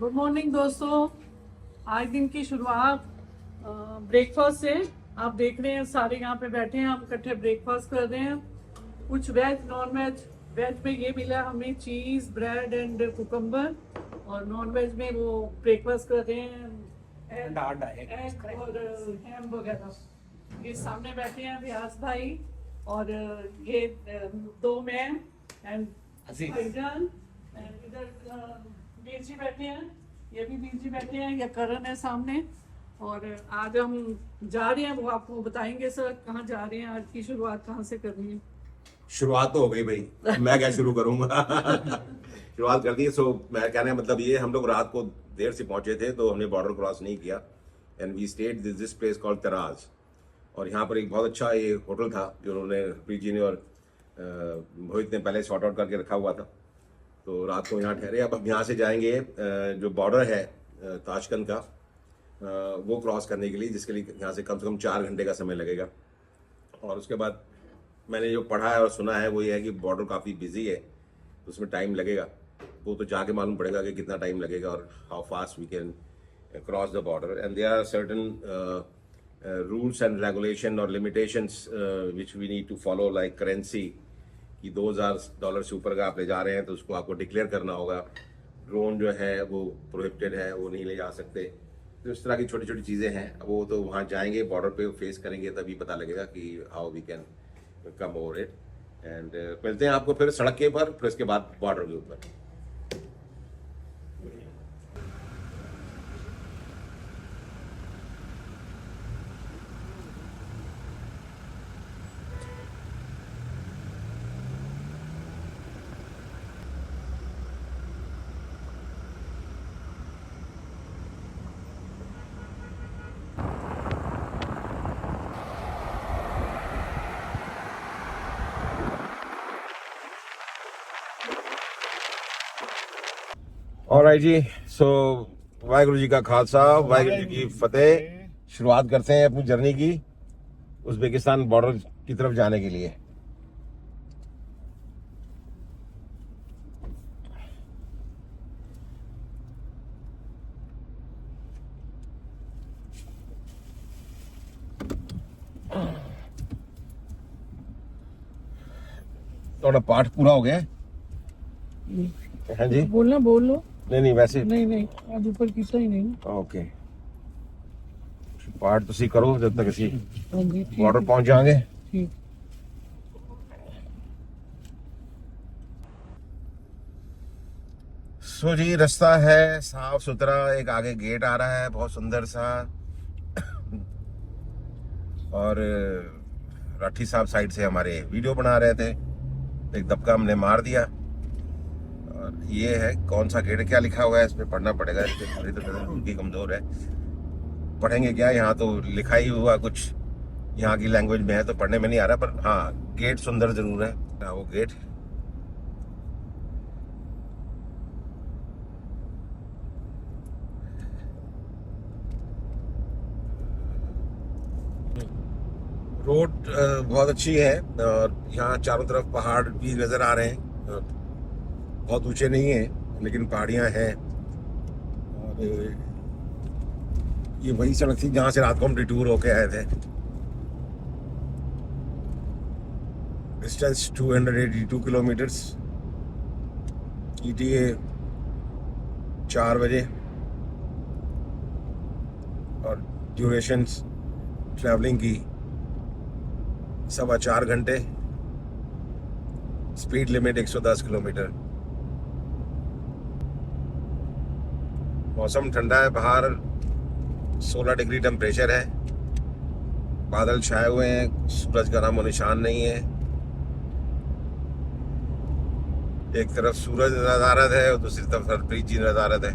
Good morning दोस्तों। आज दिन की शुरुआत ब्रेकफास्ट से। आप देख रहे हैं सारे यहाँ पे बैठे हैं, हम इकट्ठे ब्रेकफास्ट कर रहे हैं। कुछ वेज नॉन वेज। वेज में ये मिला हमें चीज़ ब्रेड एंड कुकम्बर, और नॉन वेज में वो ब्रेकफास्ट कर रहे हैं एग और हैम वगैरह। ये सामने बैठे हैं व्यास भाई, और ये दो मैम एंड भाईजान, and इधर वीर जी बैठे हैं, ये भी वीर जी बैठे हैं, ये करण है सामने। और आज हम जा रहे हैं, वो आपको बताएंगे सर कहाँ जा रहे हैं, आज की शुरुआत कहाँ से करनी है। शुरुआत तो हो गई भाई, मैं क्या शुरू करूंगा। शुरुआत कर दी। सो मैं कहने का मतलब ये, हम लोग रात को देर से पहुंचे थे तो हमने बॉर्डर क्रॉस नहीं किया, and we stayed this place called Taraz. और यहाँ पर एक बहुत अच्छा ये होटल था जो उन्होंने प्रीत जी ने और मोहित ने पहले शॉर्ट आउट करके रखा हुआ था। तो रात को यहाँ ठहरे। अब हम यहाँ से जाएंगे जो बॉर्डर है ताशकंद का, वो क्रॉस करने के लिए, जिसके लिए यहाँ से कम 4 घंटे का समय लगेगा। और उसके बाद मैंने जो पढ़ा है और सुना है वो ये है कि बॉर्डर काफ़ी बिजी है, तो उसमें टाइम लगेगा। वो तो जाके मालूम पड़ेगा कि कितना टाइम लगेगा और how fast we can cross the border. And there are certain rules and regulation और limitations which we need to follow, like currency कि $2000 से ऊपर का आप ले जा रहे हैं तो उसको आपको डिक्लेयर करना होगा। ड्रोन जो है वो प्रोहिबिटेड है, वो नहीं ले जा सकते। तो इस तरह की छोटी छोटी चीज़ें हैं, वो तो वहाँ जाएंगे बॉर्डर पे फेस करेंगे तभी पता लगेगा कि how we can come over it. And मिलते हैं आपको फिर सड़क के ऊपर, फिर उसके बाद बॉर्डर के ऊपर। ऑलराइट जी, सो वाहिगुरु जी का खालसा, वाहिगुरु जी की फतेह। शुरुआत करते हैं अपनी जर्नी की उज़्बेकिस्तान बॉर्डर की तरफ जाने के लिए। थोड़ा पाठ पूरा हो गया है। हाँ जी, बोलना बोल लो। नहीं वैसे नहीं आज ऊपर कितना ही नहीं। ओके, पाठ तुसी करो जब तक असी हाँ जी, ठीक बॉर्डर है, पहुंच जाएंगे। ठीक। सो जी, रास्ता है साफ सुथरा, एक आगे गेट आ रहा है बहुत सुंदर सा, और राठी साहब साइड से हमारे वीडियो बना रहे थे, एक दबका हमने मार दिया। और ये है कौन सा गेट है, क्या लिखा हुआ है इस पे पढ़ना पड़ेगा, इस पे थोड़ी तो नजर उनकी कमजोर है, पढ़ेंगे क्या, यहाँ तो लिखा ही हुआ कुछ यहाँ की लैंग्वेज में है तो पढ़ने में नहीं आ रहा, पर हाँ गेट सुंदर जरूर है। हाँ, वो गेट रोड बहुत अच्छी है, और यहाँ चारों तरफ पहाड़ भी नजर आ रहे हैं। बहुत ऊंचे नहीं है लेकिन पहाड़ियाँ हैं। और ये वही सड़क थी जहाँ से रात को हम डिटूर होके आए थे। डिस्टेंस 282 किलोमीटर्स, ETA 4 बजे, और ड्यूरेशन ट्रैवलिंग की 4.25 घंटे, स्पीड लिमिट 110 किलोमीटर। मौसम ठंडा है, बाहर 16 डिग्री टेम्परेचर है, बादल छाए हुए हैं, सूरज का नामो निशान नहीं है। एक तरफ सूरज नजारत है और दूसरी तरफ हरप्रीत जी नजारत है।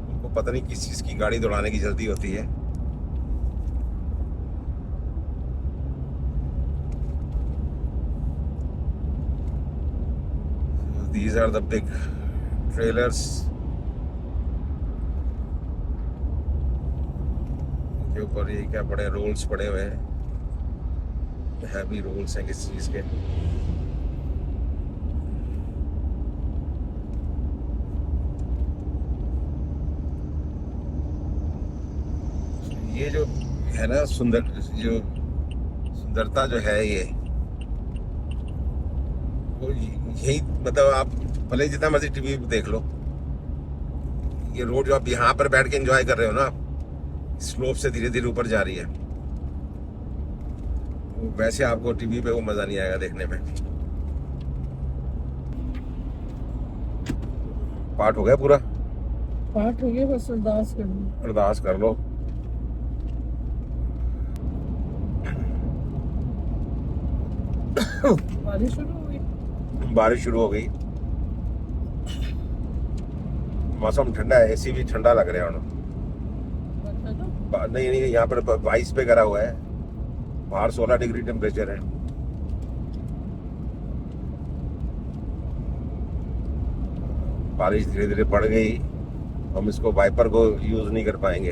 उनको पता नहीं किस चीज की गाड़ी दौड़ाने की जल्दी होती है। These are the big trailers के ऊपर ये क्या पड़े, रोल्स पड़े हुए हैं। हैवी रूल्स हैं किस चीज़ के। ये जो है ना सुंदरता जो है ये, वो यही मतलब आप भले जितना मर्जी टीवी पे देख लो, ये रोड जो आप यहाँ पर बैठ के एंजॉय कर रहे हो ना, स्लोप से धीरे धीरे ऊपर जा रही है, वैसे आपको टीवी पे वो मजा नहीं आएगा देखने में। पाठ हो गया पूरा? पाठ हो गया, बस अरदास करनी। अरदास कर लो। बारिश शुरू हो गई। बारिश शुरू हो गई, मौसम ठंडा है, एसी भी ठंडा लग रहा है। नहीं नहीं, यहाँ पर 22 पे करा हुआ है, बाहर 16 डिग्री टेम्परेचर है। बारिश धीरे धीरे पड़ गई, हम इसको वाइपर को यूज नहीं कर पाएंगे।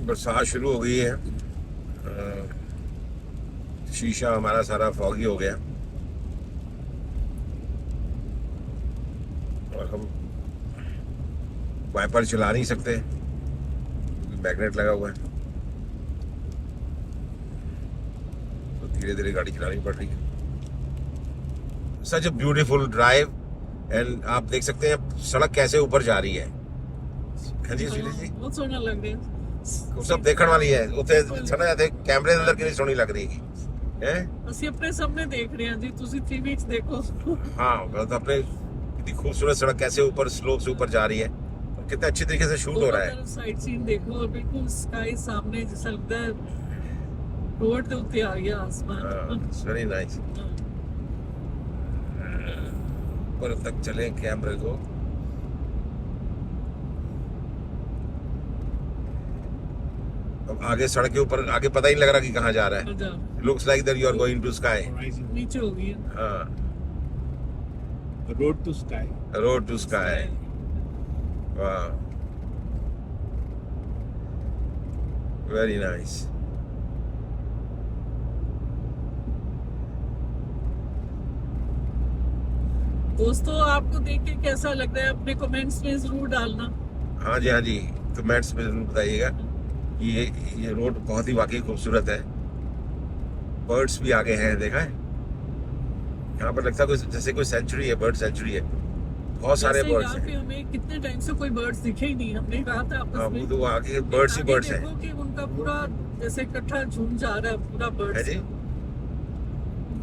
बरसात शुरू हो गई है, शीशा हमारा सारा फॉगी हो गया और हम वाइपर चला नहीं सकते, मैग्नेट लगा हुआ है, तो धीरे धीरे गाड़ी चलानी पड़ रही है। सच ए ब्यूटीफुल ड्राइव, एंड आप देख सकते हैं सड़क कैसे ऊपर जा रही है। हाँ जी सुनील जी, बहुत सोना लग रहा है। सब देखने वाली है, ਉੱਥੇ ਸੁਣਾ ਜਾਂਦੇ ਕੈਮਰੇ ਦੇ ਅੰਦਰ ਕਿੰਨੀ ਸੋਹਣੀ ਲੱਗ ਰਹੀ ਹੈ ਅਸੀਂ ਆਪਣੇ ਸਾਹਮਣੇ ਦੇਖ ਰਹੇ ਹਾਂ ਜੀ, ਤੁਸੀਂ ਟੀਵੀ 'ਚ ਦੇਖੋ। हाँ मतलब अपने कितनी खूबसूरत सड़क कैसे ऊपर स्लोप से ऊपर जा रही है, और कितने अच्छे तरीके से शूट हो रहा है। साइड सीन देखो और बिल्कुल स्काई सामने, जैसा लगता है रोड के ऊपर आ गया आसमान। Very nice. ऊपर तक चले कैमरे को, अब आगे सड़क के ऊपर आगे पता ही नहीं लग रहा कि कहाँ जा रहा है। Looks like that you are going to sky. नीचे हो गई। हाँ, road to sky. Road to sky. वाह, वेरी नाइस। दोस्तों आपको देख के कैसा लग रहा है, अपने कमेंट्स में जरूर डालना। हाँ जी, कमेंट्स में जरूर बताइएगा। ये रोड बहुत ही वाकई खूबसूरत है, बर्ड्स भी आगे हैं, देखा है यहाँ पर, लगता है जैसे कोई सेंचुरी है, बर्ड सेंचुरी है, बहुत सारे बर्ड्स हैं। हमें कितने टाइम से कोई बर्ड्स दिखे ही नहीं, हमने कहा था आपस में। तो आगे बर्ड्स ही बर्ड्स हैं। देखो कि उनका पूरा जैसे इकट्ठा झुंड जा रहा है, पूरा बर्ड्स है जी,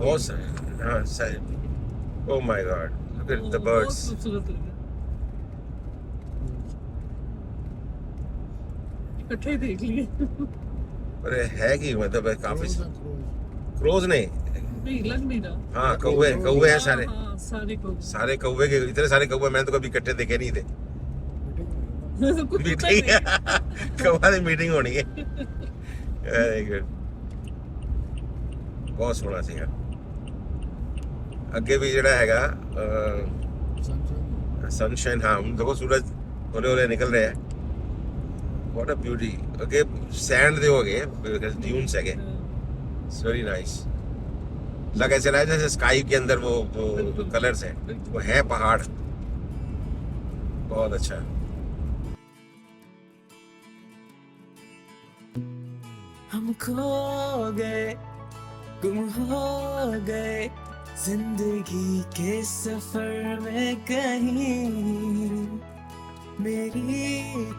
बहुत सारे। हाँ, oh my God, look at the birds. खूबसूरत लग रहा है, इकट्ठे देख लिए। अरे है कि मतलब काफी क्रोज नहीं लग नहीं रहा। हाँ, कौवे हैं सारे। हाँ, सारे कौवे के, इतने सारे कौवे मैंने तो कभी इकट्ठे देखे नहीं थे। मीटिंग कौवा की मीटिंग होनी है। वेरी गुड, बहुत सोहना सी। अगे भी जड़ा हैगा सनशाइन। हाँ देखो, सूरज होले होले निकल रहे हैं। What a beauty. अगे सैंड दे हो गए, ड्यून्स है, इट्स वेरी नाइस। लग ऐसे रहा है जैसे स्काई के अंदर वो कलर्स हैं, वो है पहाड़। बहुत अच्छा। हम खो गए, गुम हो गए जिंदगी के सफर में कहीं, मेरी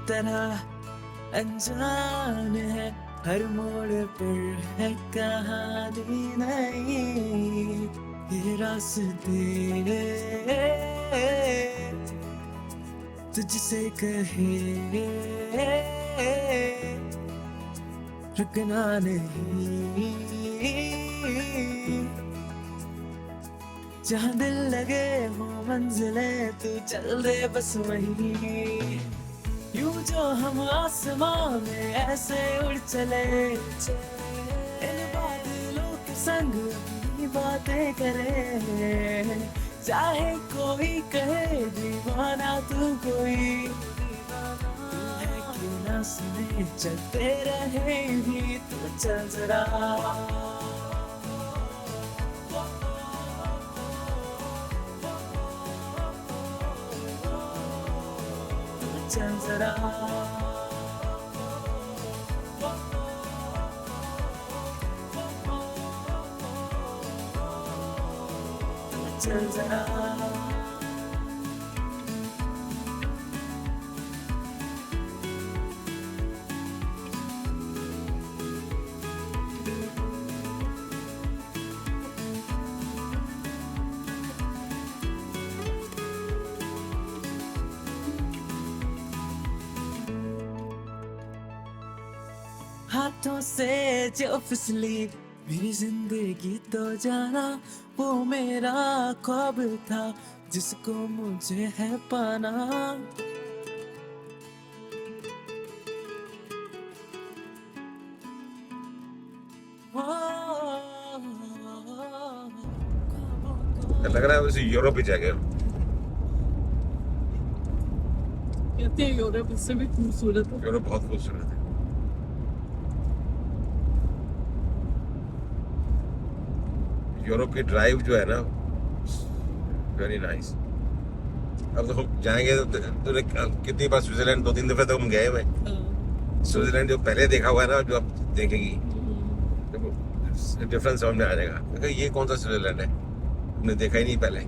तरह अनजान है हर मोड़ पर है कहानी नहीं। ये रास्ते तुझसे कहे रुकना नहीं, जहाँ दिल लगे हो मंजिले तू चल दे बस वहीं। यूं जो हम आसमां में ऐसे उड़ चले, इन बादलों के संग अपनी बातें करें, चाहे कोई कहे दीवाना तू कोई, तू है कि ना सांस में चलते रहेंगे, तू चल जरा, तू चल जरा, तू चल जरा। हाथों से जो फिसली मेरी जिंदगी तो जाना, वो मेरा ख्वाब था जिसको मुझे है पाना। लग रहा है वैसे यूरोप ही जाएगा। कहते हैं यूरोप इससे भी खूबसूरत है। यूरोप बहुत खूबसूरत है। यूरोप की ड्राइव जो है ना, वेरी नाइस। अब तो हम जाएंगे तो कितनी बार स्विट्जरलैंड, 2-3 दफे तो हम गए हुए। स्विट्जरलैंड जो पहले देखा हुआ है ना, जो अब देखेगी तो डिफरेंस समझ में आ जाएगा। क्योंकि ये कौन सा स्विट्जरलैंड है, हमने देखा ही नहीं पहले।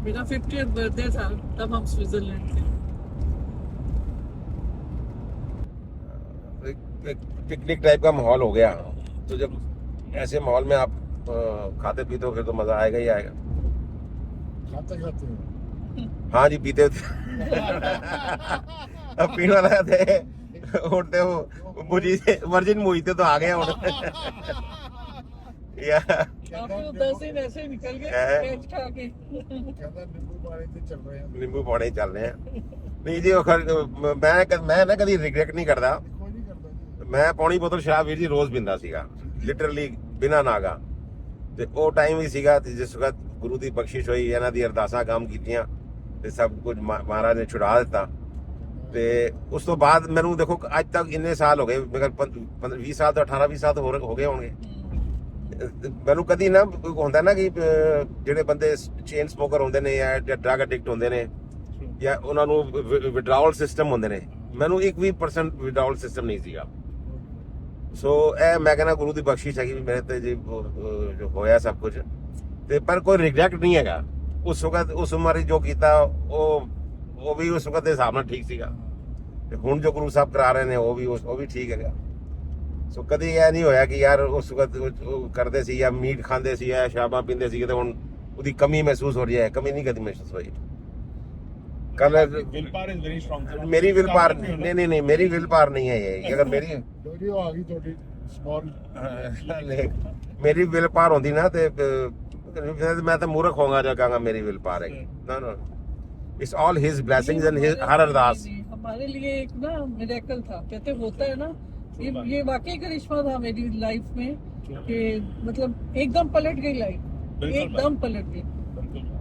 मेरा 50th बर्थडे था तब हम स्विट्जरलैंड थे। एक पिकनिक टाइप का माहौल हो गया। तो जब ऐसे माहौल में आप खाते पीते हो फिर तो मजा आएगा ही आएगा। खाते खाते हाँ जी, पीते थे। अब पीने वाला थे, उठते हो मुझे वर्जिन मुझते तो आ गए या आपके तो 10 दिन ऐसे निकल गए वेज खा के। कहता नींबू पानी से चल रहे हैं। नींबू पानी चल रहे हैं। नहीं जी, मैं ना कभी रिग्रेट नहीं करता। कोई नहीं करता जी। मैं पौनी बोतल शराब ਵੀਰ ਜੀ ਰੋਜ਼ ਪੀਂਦਾ ਸੀਗਾ, ਲਿਟਰਲੀ ਬਿਨਾਂ ਨਾਗਾ। ਤੇ ਉਹ ਟਾਈਮ ਹੀ ਸੀਗਾ ਜਿਸ ਵਕਤ ਗੁਰੂ ਦੀ ਬਖਸ਼ਿਸ਼ ਹੋਈ, ਇਹਨਾਂ ਦੀ ਅਰਦਾਸਾਂ ਕੰਮ ਕੀਤੀਆਂ ਤੇ ਸਭ ਕੁਝ ਮਹਾਰਾਜ ਨੇ ਛੁਡਾ ਦਿੱਤਾ। ਤੇ ਉਸ ਤੋਂ ਬਾਅਦ ਮੈਨੂੰ ਦੇਖੋ ਅੱਜ ਤੱਕ ਇੰਨੇ ਸਾਲ ਹੋ ਗਏ, ਮੇਰੇ 20 ਸਾਲ ਤੋਂ 18-20 ਸਾਲ ਹੋ ਗਏ ਹੋਣਗੇ। ਮੈਨੂੰ ਕਦੀ ਨਾ ਹੁੰਦਾ ਨਾ ਕਿ ਜਿਹੜੇ ਬੰਦੇ ਚੇਨ ਸਮੋਕਰ ਹੁੰਦੇ ਨੇ ਜਾਂ ਡਰਗ ਐਡਿਕਟ ਹੁੰਦੇ ਨੇ ਜਾਂ ਉਹਨਾਂ ਨੂੰ ਵਿਡਰਾਵਲ ਸਿਸਟਮ ਹੁੰਦੇ ਨੇ, ਮੈਨੂੰ 1% ਵਿਡਰਾਵਲ ਸਿਸਟਮ ਨਹੀਂ ਸੀਗਾ। ਸੋ ਇਹ ਮੈਂ ਕਹਿੰਦਾ ਗੁਰੂ ਦੀ ਬਖਸ਼ਿਸ਼ ਹੈਗੀ ਵੀ ਮੇਰੇ ਤੇ ਜੀ ਜੋ ਹੋਇਆ ਸਭ ਕੁਝ, ਤੇ ਪਰ ਕੋਈ ਰਿਗਰੈਟ ਨਹੀਂ ਹੈਗਾ। ਉਸ ਵਕਤ ਉਸ ਉਮਰ ਜੋ ਕੀਤਾ ਉਹ ਵੀ ਉਸ ਵਕਤ ਦੇ ਹਿਸਾਬ ਨਾਲ ਠੀਕ ਸੀਗਾ, ਤੇ ਹੁਣ ਜੋ ਗੁਰੂ ਸਾਹਿਬ ਕਰਾ ਰਹੇ ਨੇ ਉਹ ਵੀ ਠੀਕ ਹੈਗਾ। ਸੋ ਕਦੀ ਇਹ ਨਹੀਂ ਹੋਇਆ ਕਿ ਯਾਰ ਉਸ ਵਕਤ ਉਹ ਕਰਦੇ ਸੀ ਜਾਂ ਮੀਟ ਖਾਂਦੇ ਸੀ ਜਾਂ ਸ਼ਰਾਬਾਂ ਪੀਂਦੇ ਸੀ ਤੇ ਹੁਣ ਉਹਦੀ ਕਮੀ ਮਹਿਸੂਸ ਹੋ ਰਹੀ ਹੈ। ਕਮੀ ਨਹੀਂ ਕਦੀ ਮਹਿਸੂਸ ਹੋਈ। ਕੱਲ will power is very strong. मेरी विल पावर नहीं मेरी विल पावर नहीं है ये। अगर मेरी वीडियो आ गई थोड़ी स्मॉल मेरी विल पावर होती ना ते मैं तो मूर्ख होऊंगा जो कहूंगा मेरी विल पावर है। No it's all his blessings and his हर अरदास। हमारे लिए एक ना मिरेकल था, कहते होता है ना, ये वाकई करिश्मा था मेरी लाइफ में कि मतलब एकदम पलट गई लाइफ, एकदम पलट गई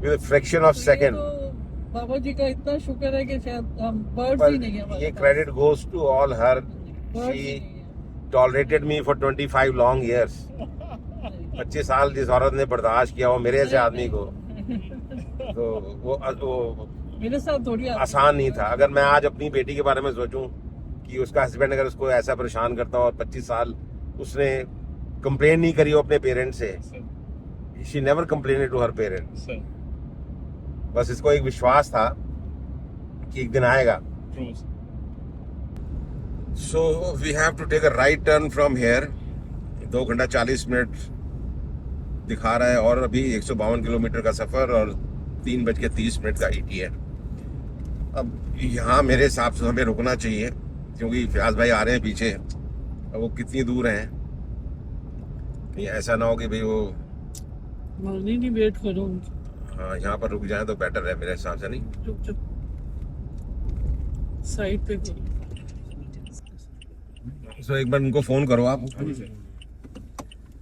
विद फ्रैक्शन ऑफ सेकंड। बाबा जी का इतना शुक्र है कि शायद हम वर्ड्स ही नहीं है। ये credit goes to all her. She tolerated me for 25 long years. 25 साल जिस औरत ने बर्दाश्त किया वो मेरे से आदमी को, तो वो मेरे साथ थोड़ी आसान नहीं था। अगर मैं आज अपनी बेटी के बारे में सोचूं कि उसका हस्बैंड अगर उसको ऐसा परेशान करता और 25 साल उसने कंप्लेन नहीं करी हो अपने पेरेंट्स से, she never complain to her parents. बस इसको एक विश्वास था कि एक दिन आएगा। So we have to take a right turn from here. 2 घंटा 40 मिनट दिखा रहा है और अभी 152 किलोमीटर का सफर और 3:30 का ETA है। अब यहाँ मेरे हिसाब से हमें रुकना चाहिए क्योंकि फयाज भाई आ रहे हैं पीछे। अब वो कितनी दूर हैं, कहीं ऐसा ना हो कि भाई वो नहीं वेट करो। हाँ यहाँ पर रुक जाए तो बेटर है मेरे हिसाब से। नहीं चुप चुप साइड पे करो। सो एक बार उनको फोन करो आप।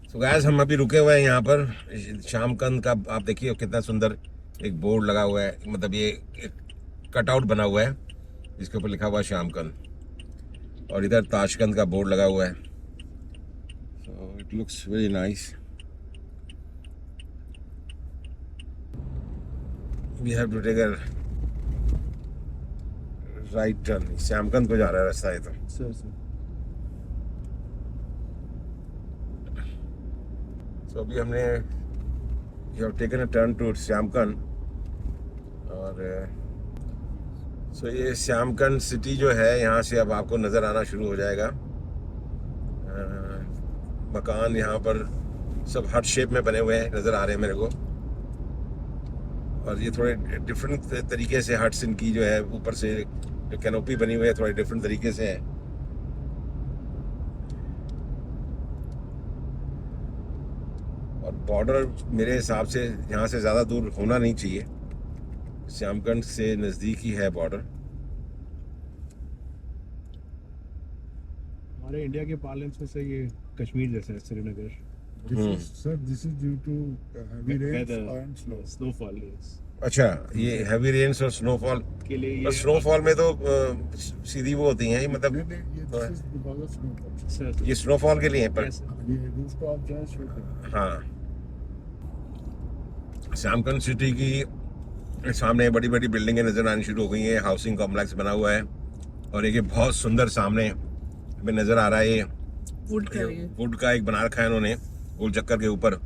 तो गैस हम अभी रुके हुए हैं यहाँ पर शामकंद का। आप देखिए कितना सुंदर एक बोर्ड लगा हुआ है, मतलब ये एक कटआउट बना हुआ है जिसके ऊपर लिखा हुआ है शामकंद। और इधर ताशकंद का बोर्ड लगा हुआ है, so it looks very nice. We have to take a right turn. Shymkent को जा रहा है रास्ता है तो। सर तो अभी हमने you have taken a turn to Shymkent, और सो ये श्यामकंद सिटी जो है यहाँ से अब आपको नज़र आना शुरू हो जाएगा। मकान यहाँ पर सब हार्ट शेप में बने हुए हैं, नज़र आ रहे हैं मेरे को, और ये थोड़े डिफरेंट तरीके से हट्स इनकी जो है ऊपर से जो कैनोपी बनी हुई है थोड़े डिफरेंट तरीके से है। और बॉर्डर मेरे हिसाब से यहाँ से ज़्यादा दूर होना नहीं चाहिए, श्यामकंद से नज़दीक ही है बॉर्डर। हमारे इंडिया के पार्लेंस में से ये कश्मीर जैसा है Srinagar. Sir this is due to heavy rains and snow. Snowfall अच्छा, ये हैवी रेन्स और स्नोफॉल के लिए और स्नोफॉल में तो सीधी वो होती हैं, ये मतलब ये this is because of snowfall. Sir ये स्नोफॉल के लिए पर ये rooftop जो है snowfall. हाँ, श्यामकंद सिटी की सामने बड़ी बड़ी बिल्डिंगें नजर आनी शुरू हो गई हैं, हाउसिंग कॉम्प्लेक्स बना हुआ है, और एक ये बहुत सुंदर सामने हमें नजर आ रहा है, ये वुड का एक बना रखा है इन्होंने गोल चक्कर के ऊपर,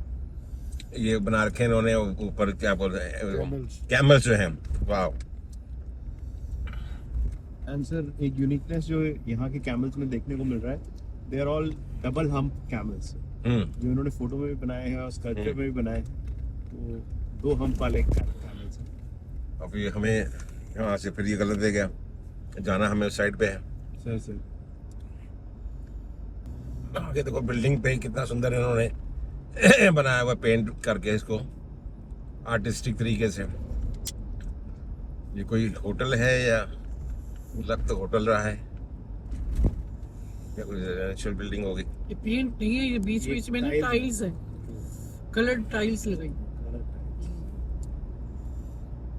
ये बना रखे हैं इन्होंने ऊपर, क्या बोल रहे हैं, कैमल्स जो हैं। वाह। एंड सर एक यूनिकनेस जो यहाँ के कैमल्स में देखने को मिल रहा है, they are all double hump camels, जो इन्होंने फोटो में भी बनाए हैं और स्कल्पचर में भी बनाए, तो 2 हम्प वाले कैमल्स हैं। अब ये हमें यहाँ से फिर ये गलत दे गया, जाना हमें उस साइड पे है। सर आगे देखो बिल्डिंग पे कितना सुंदर इन्होंने बनाया हुआ, पेंट करके इसको आर्टिस्टिक तरीके से। ये कोई होटल है या लग तो होटल रहा है या कोई रेजिडेंशियल बिल्डिंग होगी। ये पेंट नहीं है, ये बीच बीच में ना tiles टाइल्स है, कलर्ड टाइल्स लगाई।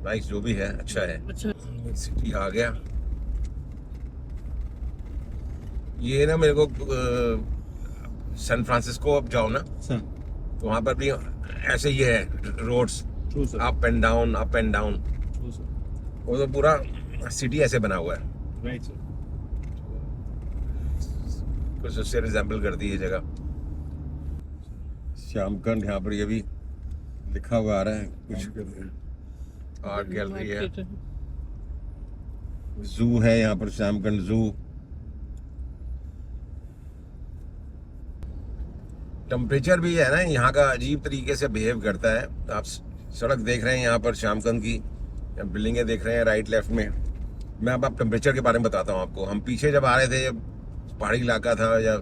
नाइस, जो भी है अच्छा है। अच्छा, सिटी आ गया। ये ना मेरे को सैन फ्रांसिस्को अब जाओ ना सर तो वहाँ पर भी ऐसे ही है roads, true sir up and down up and down, true sir वो तो पूरा सिटी ऐसे बना हुआ है, राइट सर। कुछ उससे रिजेंबल करती है ये जगह। श्यामकंद यहाँ पर ये भी लिखा हुआ आ रहा है, कुछ आर्ट गैलरी है, जू है यहाँ पर, श्यामकंद जू। टेम्परेचर भी है ना यहाँ का अजीब तरीके से बिहेव करता है। आप सड़क देख रहे हैं यहाँ पर श्यामकंद की, बिल्डिंगें देख रहे हैं राइट लेफ्ट में। मैं अब टेम्परेचर के बारे में बताता हूँ आपको। हम पीछे जब आ रहे थे, पहाड़ी इलाका था या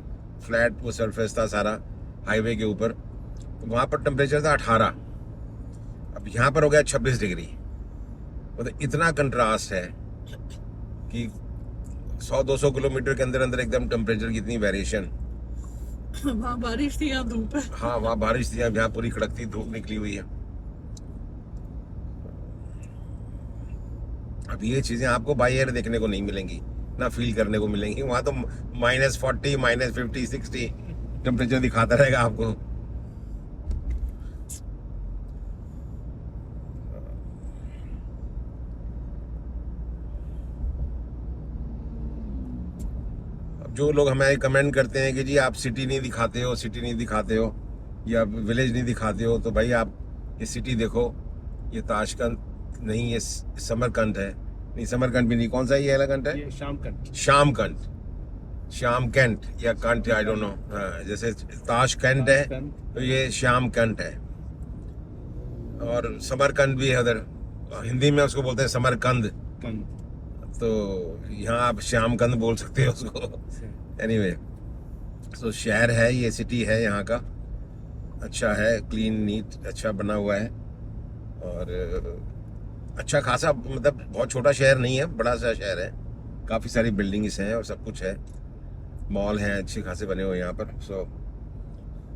फ्लैट वो सरफेस था सारा हाईवे के ऊपर, तो वहाँ पर टेम्परेचर था 18, अब यहाँ पर हो गया 26 डिग्री। मतलब इतना कंट्रास्ट है कि 100-200 किलोमीटर के अंदर अंदर एकदम टेम्परेचर की इतनी वेरिएशन। वहाँ बारिश थी, यहाँ धूप है। हाँ, वहाँ बारिश थी, यहाँ पूरी कड़कती धूप निकली हुई है। अब ये चीजें आपको बाई एयर देखने को नहीं मिलेंगी, ना फील करने को मिलेंगी। वहाँ तो -40, -50, 60 टेम्परेचर दिखाता रहेगा आपको। जो लोग हमें कमेंट करते हैं कि जी आप सिटी नहीं दिखाते हो, सिटी नहीं दिखाते हो या विलेज नहीं दिखाते हो, तो भाई आप ये सिटी देखो। ये ताशकंद नहीं, ये समरकंद है। नहीं, समरकंद भी नहीं, कौन सा ये एलाकंद है? ये शामकंद, श्यामकंद या कंट, आई डोंट नो। जैसे ताशकंद है तो ये श्यामकंद है, और समरकंद भी है उधर, हिंदी में उसको बोलते हैं समरकंद, तो यहाँ आप श्यामकंद बोल सकते हो उसको। एनीवे, तो शहर है ये, सिटी है यहाँ का, अच्छा है, क्लीन नीट अच्छा बना हुआ है, और अच्छा खासा, मतलब बहुत छोटा शहर नहीं है, बड़ा सा शहर है, काफ़ी सारी बिल्डिंग्स हैं और सब कुछ है, मॉल हैं अच्छे खासे बने हुए यहाँ पर। सो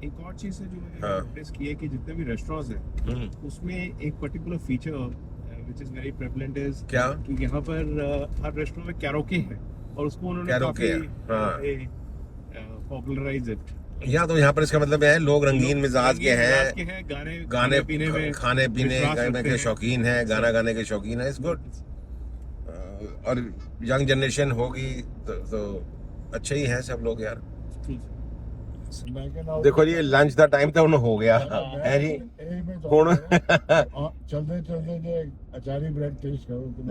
एक और चीज़ है जो मैंने हाँ। नोटिस की है कि जितने भी रेस्टोरेंट्स हैं उसमें एक particular feature which is very prevalent is क्या? कि यहाँ पर हर रेस्टोरेंट में कैरोके है। और उसको उन्होंने Karaoke, काफी हाँ। Popularise it. यहाँ तो यहाँ पर इसका मतलब है लोग रंगीन मिजाज के हैं, गाने गाने पीने में खाने पीने विश्वास गाने रखते के हैं। शौकीन है, गाना गाने के शौकीन है। It's good. और यंग जनरेशन होगी तो अच्छे ही हैं सब लोग यार। मैं कहना हूं- देखो जी लंच ਦਾ ਟਾਈਮ ਤਾਂ ਹੁਣ ਹੋ ਗਿਆ ਹੈ ਜੀ यही मैं ਹੁਣ चलते चलते जो अचारी ब्रेड टेस्ट करो तुम।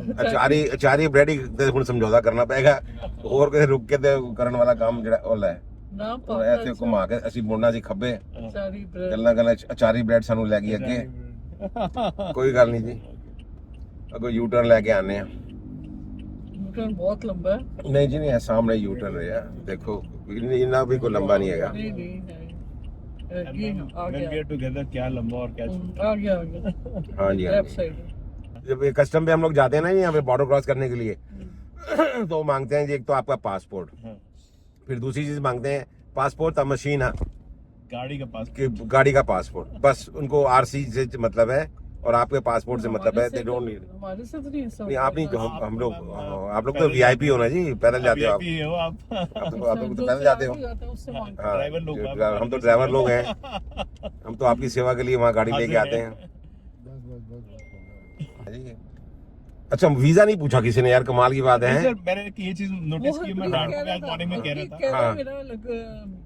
ਅਚਾਰੀ ਬ੍ਰੈਡ ਹੀ ਤੇ ਹੁਣ ਸਮਝੌਤਾ ਕਰਨਾ ਪਏਗਾ। ਹੋਰ ਕਿਤੇ ਰੁਕ ਕੇ ਤੇ ਕਰਨ ਵਾਲਾ ਕੰਮ ਜਿਹੜਾ ਉਹ ਲੈ ना ਉਹ पापा ਐਸੇ ਘੁਮਾ ਕੇ ਅਸੀਂ ਮੁੜਨਾ ਸੀ ਖੱਬੇ, सारी ब्रेड ਗੱਲਾਂ ਗੱਲਾਂ ਅਚਾਰੀ ਬ੍ਰੈਡ ਸਾਨੂੰ ਲੈ ਗਈ ਅੱਗੇ। ਕੋਈ ਗੱਲ ਨਹੀਂ ਜੀ, ਅੱਗੋਂ ਯੂ ਟਰਨ ਲੈ ਕੇ ਆਨੇ ਆ। यूटर्न बहुत लंबा है। नहीं जी नहीं है, सामने यू टर्न है यार, देखो इतना भी कोई लंबा नहीं है। नहीं है। ये आ When we गया are together, क्या लंबा और क्या छोटा। आ गया हाँ जी हाँ लेफ्ट जी। साइड। जब ये कस्टम पे हम लोग जाते हैं ना यहाँ पे बॉर्डर क्रॉस करने के लिए तो वो मांगते हैं जी एक तो आपका पासपोर्ट, हाँ। फिर दूसरी चीज मांगते हैं पासपोर्ट और मशीन है गाड़ी का पास कि गाड़ी का पासपोर्ट, बस उनको आरसी से मतलब है और आपके पासपोर्ट से मतलब है। They don't need. हमारे से तो नहीं ऐसा नहीं आप नहीं, होता। हम लोग आप लोग तो वीआईपी हो ना जी, पैदल जाते हो आप। VIP हो आप। आप लोग तो जो पैदल से जाते हो। आगे जाता है, उससे मांगते हाँ, ड्राइवर लोग हम तो ड्राइवर लोग हैं, हम तो आपकी सेवा के लिए वहाँ गाड़ी लेके आते हैं। बस बस बस बस जी। अच्छा वीजा नहीं पूछा किसी ने यार, कमाल की बात नहीं है। सर, मैंने ये चीज नोटिस की, मैं रात को आज मॉर्निंग में कह रहा था। हाँ। मेरा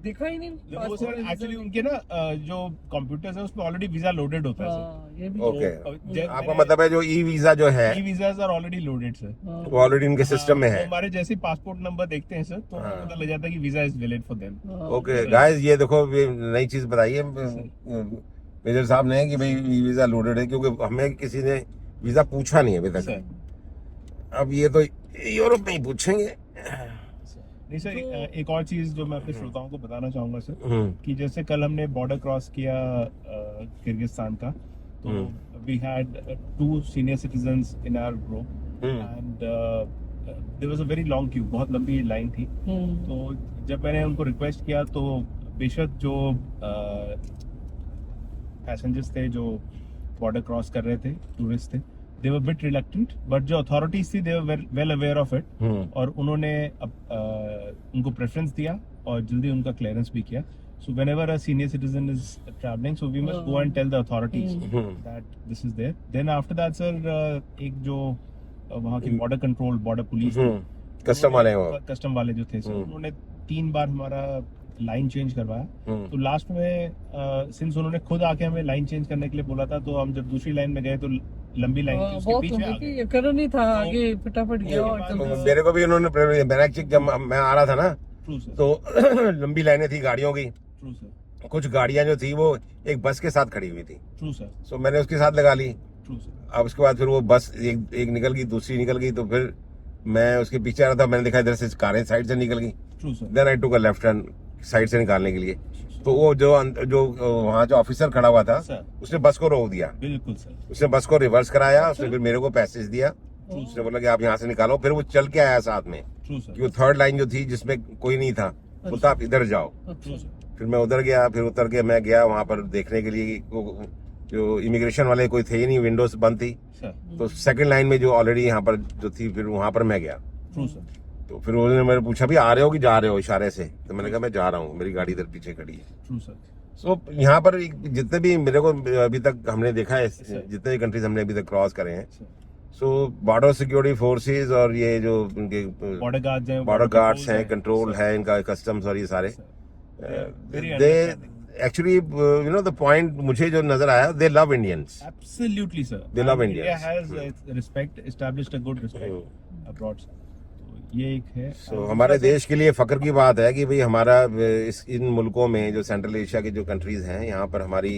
देखा ही नहीं वो passport सर visa एक्चुअली नहीं। उनके ना जो कंप्यूटर्स है उसमें ऑलरेडी वीजा लोडेड होता है सर। हाँ, ये भी ओके, तो आपका मतलब है जो ई वीजा जो है e visas are already loaded sir. हाँ। वो ऑलरेडी इनके सिस्टम में तो है। हमारे जैसे पासपोर्ट नंबर देखते हैं सर तो हाँ। पता लग जाता है कि visa is valid for them. हाँ। ओके गाइस, ये देखो ये नई चीज बताइए मेजर साहब ने कि भाई ई वीजा लोडेड है, क्योंकि हमें किसी ने वीजा पूछा नहीं है अभी तक। सर अब ये तो यूरोप में ही पूछेंगे। नहीं सर, एक और चीज जो मैं अपने श्रोताओं को बताना चाहूंगा सर, हम्म, कि जैसे कल हमने बॉर्डर क्रॉस किया किर्गिस्तान का, तो we had 2 senior citizens in our group hmm, and there was a very long queue, बहुत लंबी लाइन थी। तो जब मैंने उनको रिक्वेस्ट किया तो बेशक जो पैसेंजर्स थे जो बॉर्डर क्रॉस कर रहे थे, टूरिस्ट थे, they were bit reluctant, but जो अथॉरिटीज थी they were well aware of it, और उन्होंने उनको प्रेफरेंस दिया और जल्दी उनका क्लियरेंस भी किया। So whenever a senior citizen is travelling, so we must go and tell the authorities that this is there. Then after that sir, एक जो वहाँ की border control, border police, custom वाले हैं वो। कस्टम वाले जो थे सर, उन्होंने 3 बार हमारा लाइन चेंज करवाया। तो लास्ट में सिंस उन्होंने खुद आके हमें लाइन चेंज करने के लिए बोला था, तो हम जब दूसरी लाइन में गए तो लंबी लाइन थी, उसके बहुत पीछे आ लंबी गए। थी, ये करना नहीं था आगे, फटाफट गया और बात जल्दी तो से। मेरे को भी उन्होंने मेरा चेक जब मैं आ रहा था ना ट्रू सर, तो लंबी लाइनें थी गाड़ियों की। ट्रू सर, कुछ गाड़ियां जो थी वो एक बस के साथ खड़ी हुई थी, ट्रू सर, सो मैंने उसके साथ लगा ली। True sir. अब उसके बाद फिर वो बस एक निकल गई, दूसरी निकल गई, तो फिर मैं उसके पीछे आ रहा था, मैंने देखा इधर से कारें साइड से निकल गई। True sir, then I took a left turn side से निकालने के लिए। तो वो जो वहाँ जो ऑफिसर खड़ा हुआ था सर, उसने बस को रोक दिया, बिल्कुल सर, उसने बस को रिवर्स कराया, उसने फिर मेरे को पैसेज दिया, उसने बोला कि आप यहाँ से निकालो। फिर वो चल के आया साथ में, ट्रू कि सर, वो थर्ड लाइन जो थी जिसमें कोई नहीं था, बोलता आप इधर जाओ। ट्रू सर, फिर मैं उधर गया, फिर उतर के मैं गया वहाँ पर देखने के लिए कि जो इमिग्रेशन वाले कोई थे ही नहीं, विंडोज बंद थी। सर, तो सेकंड लाइन में जो ऑलरेडी यहाँ पर जो थी, फिर वहाँ पर मैं गया। ट्रू सर, तो फिर उन्होंने मेरे पूछा भी आ रहे हो कि जा रहे हो, इशारे से। तो मैंने कहा मैं जा रहा हूँ, मेरी गाड़ी इधर पीछे खड़ी है। True sir. सो यहाँ पर जितने भी मेरे को अभी तक हमने देखा है, जितने भी कंट्रीज हमने अभी तक क्रॉस करे हैं, सो बॉर्डर सिक्योरिटी फोर्सेस और ये जो उनके बॉर्डर गार्ड्स हैं, बॉर्डर गार्ड्स हैं, कंट्रोल है इनका, कस्टम्स और ये सारे, they actually you know the point मुझे जो नजर आया, दे love Indians. Absolutely, sir. They love And India Indians. has respect, established a good respect abroad. sir. तो ये एक है। So, हमारे देश के लिए फख्र की बात है कि भाई हमारा इन मुल्कों में जो सेंट्रल एशिया के जो कंट्रीज हैं, यहाँ पर हमारी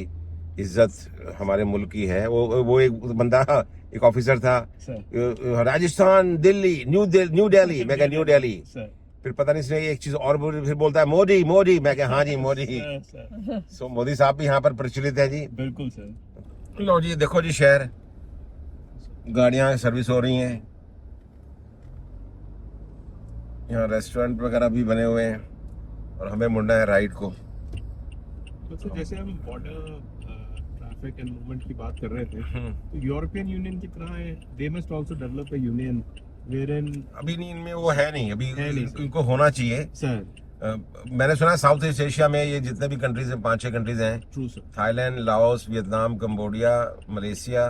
इज्जत हमारे मुल्क की है। वो एक बंदा, एक ऑफिसर था, सर, राजस्थान, दिल्ली, न्यू दिल्ली, मैं कहा न्यू दिल्ली। सर, फिर पता नहीं इसने एक चीज और फिर बोलता है मोदी मोदी, मैं कहा हाँ जी मोदी। सर, सर, सो मोदी साहब भी यहाँ पर प्रचलित है जी। बिल्कुल सर। लो जी देखो जी शहर, गाड़ियाँ सर्विस हो रही हैं, यहाँ रेस्टोरेंट वगैरह भी बने हुए हैं, और हमें मुड़ना है राइट को। तो सर, जैसे हम बॉर्डर ट्रैफिक एंड मूवमेंट की बात कर रहे थे, तो यूरोपियन यूनियन की तरह they must also develop a union wherein अभी नहीं, इनमें वो है नहीं, अभी है नहीं। इनको होना चाहिए। sir, मैंने सुना साउथ ईस्ट एशिया में ये जितने भी कंट्रीज हैं, 5-6 कंट्रीज हैं, true sir, Thailand, Laos, Vietnam, Cambodia, Malaysia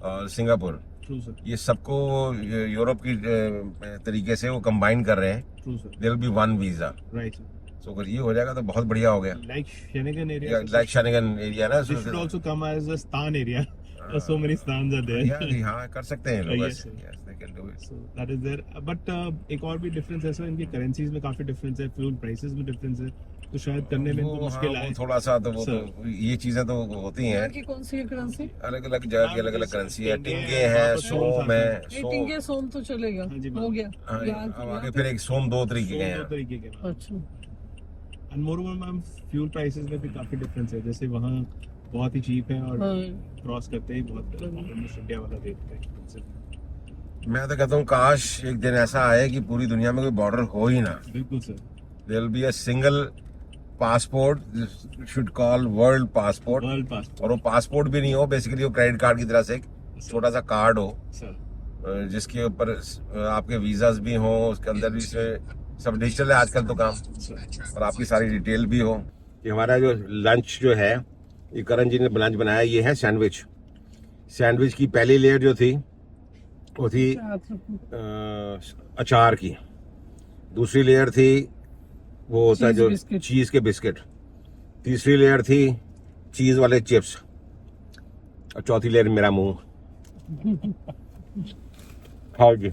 और सिंगापुर, true sir, ये सबको यूरोप की तरीके से वो कंबाइन कर रहे हैं। true sir, there will be one visa. right sir. सो अगर ये हो जाएगा तो बहुत बढ़िया हो गया। Like Schengen area, like Schengen area ना, this should also come as a stan area. So many stans are there. हाँ कर सकते हैं लोग Yes, ऐसे। sir. Yes, they can do it. So that is there. But एक और भी डिफरेंस है सर, इनकी करेंसीज में काफी डिफरेंस है, फ्यूल प्राइसेस में डिफरेंस है, तो शायद करने में इनको वो, मुश्किल हाँ, आए। वो थोड़ा सा तो वो Sir. तो ये चीजें तो होती हैं। यहाँ की कौन सी है करेंसी? अलग अलग जगह की अलग अलग करेंसी है। टिंगे टिंगे हैं, है, वहाँ पर सोम है, ये टिंगे सोम तो चलेगा, हाँ जी, हो गया। हाँ, यहाँ- अब यहाँ आगे पे- फिर एक सोम 2 तरीके के दो हैं। तरीके के हैं। अच्छा, and moreover ma'am fuel prices में भी काफी डिफरेंस है, जैसे वहाँ बहुत ही चीप है और हाँ। क्रॉस करते ही बहुत ऑलमोस्ट इंडिया वाला रेट है। मैं तो कहता हूँ काश एक दिन ऐसा आए कि पूरी दुनिया में कोई बॉर्डर हो ही ना। बिल्कुल sir, there will be a single passport, should call world passport. World passport और वो पासपोर्ट भी नहीं हो, बेसिकली वो क्रेडिट कार्ड की तरह से एक छोटा सा कार्ड हो, सर। जिसके ऊपर आपके वीजास भी हो, उसके अंदर भी से सब डिजिटल है आजकल तो काम, और आपकी सारी डिटेल भी हो। ये हमारा जो लंच जो है, ये करण जी ने लंच बनाया, ये है सैंडविच। सैंडविच की पहली लेयर जो थी वो थी अचार की, दूसरी लेयर थी वो होता है चीज जो बिस्किट। चीज के बिस्किट, तीसरी लेयर थी चीज वाले चिप्स, और चौथी लेयर मेरा मुंह। खाओ जी,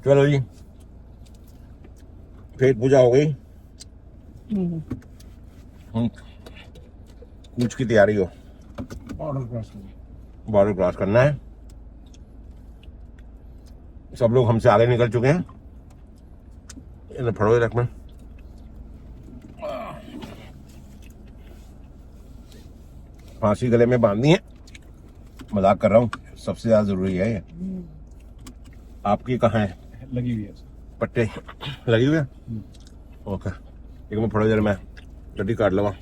चलो जी, पेट पूजा हो गई, कूच की तैयारी हो, बॉर्डर क्रॉस करना है। सब लोग हमसे आगे निकल चुके हैं, इन्हें फड़ो रख में। फांसी गले में बांधनी है, मजाक कर रहा हूँ, सबसे ज्यादा जरूरी है ये। आपकी कहाँ है लगी हुई है सर। पट्टे लगी हुई है? ओके, एक मिनट फड़ो जरा, मैं गड्डी काट लवा।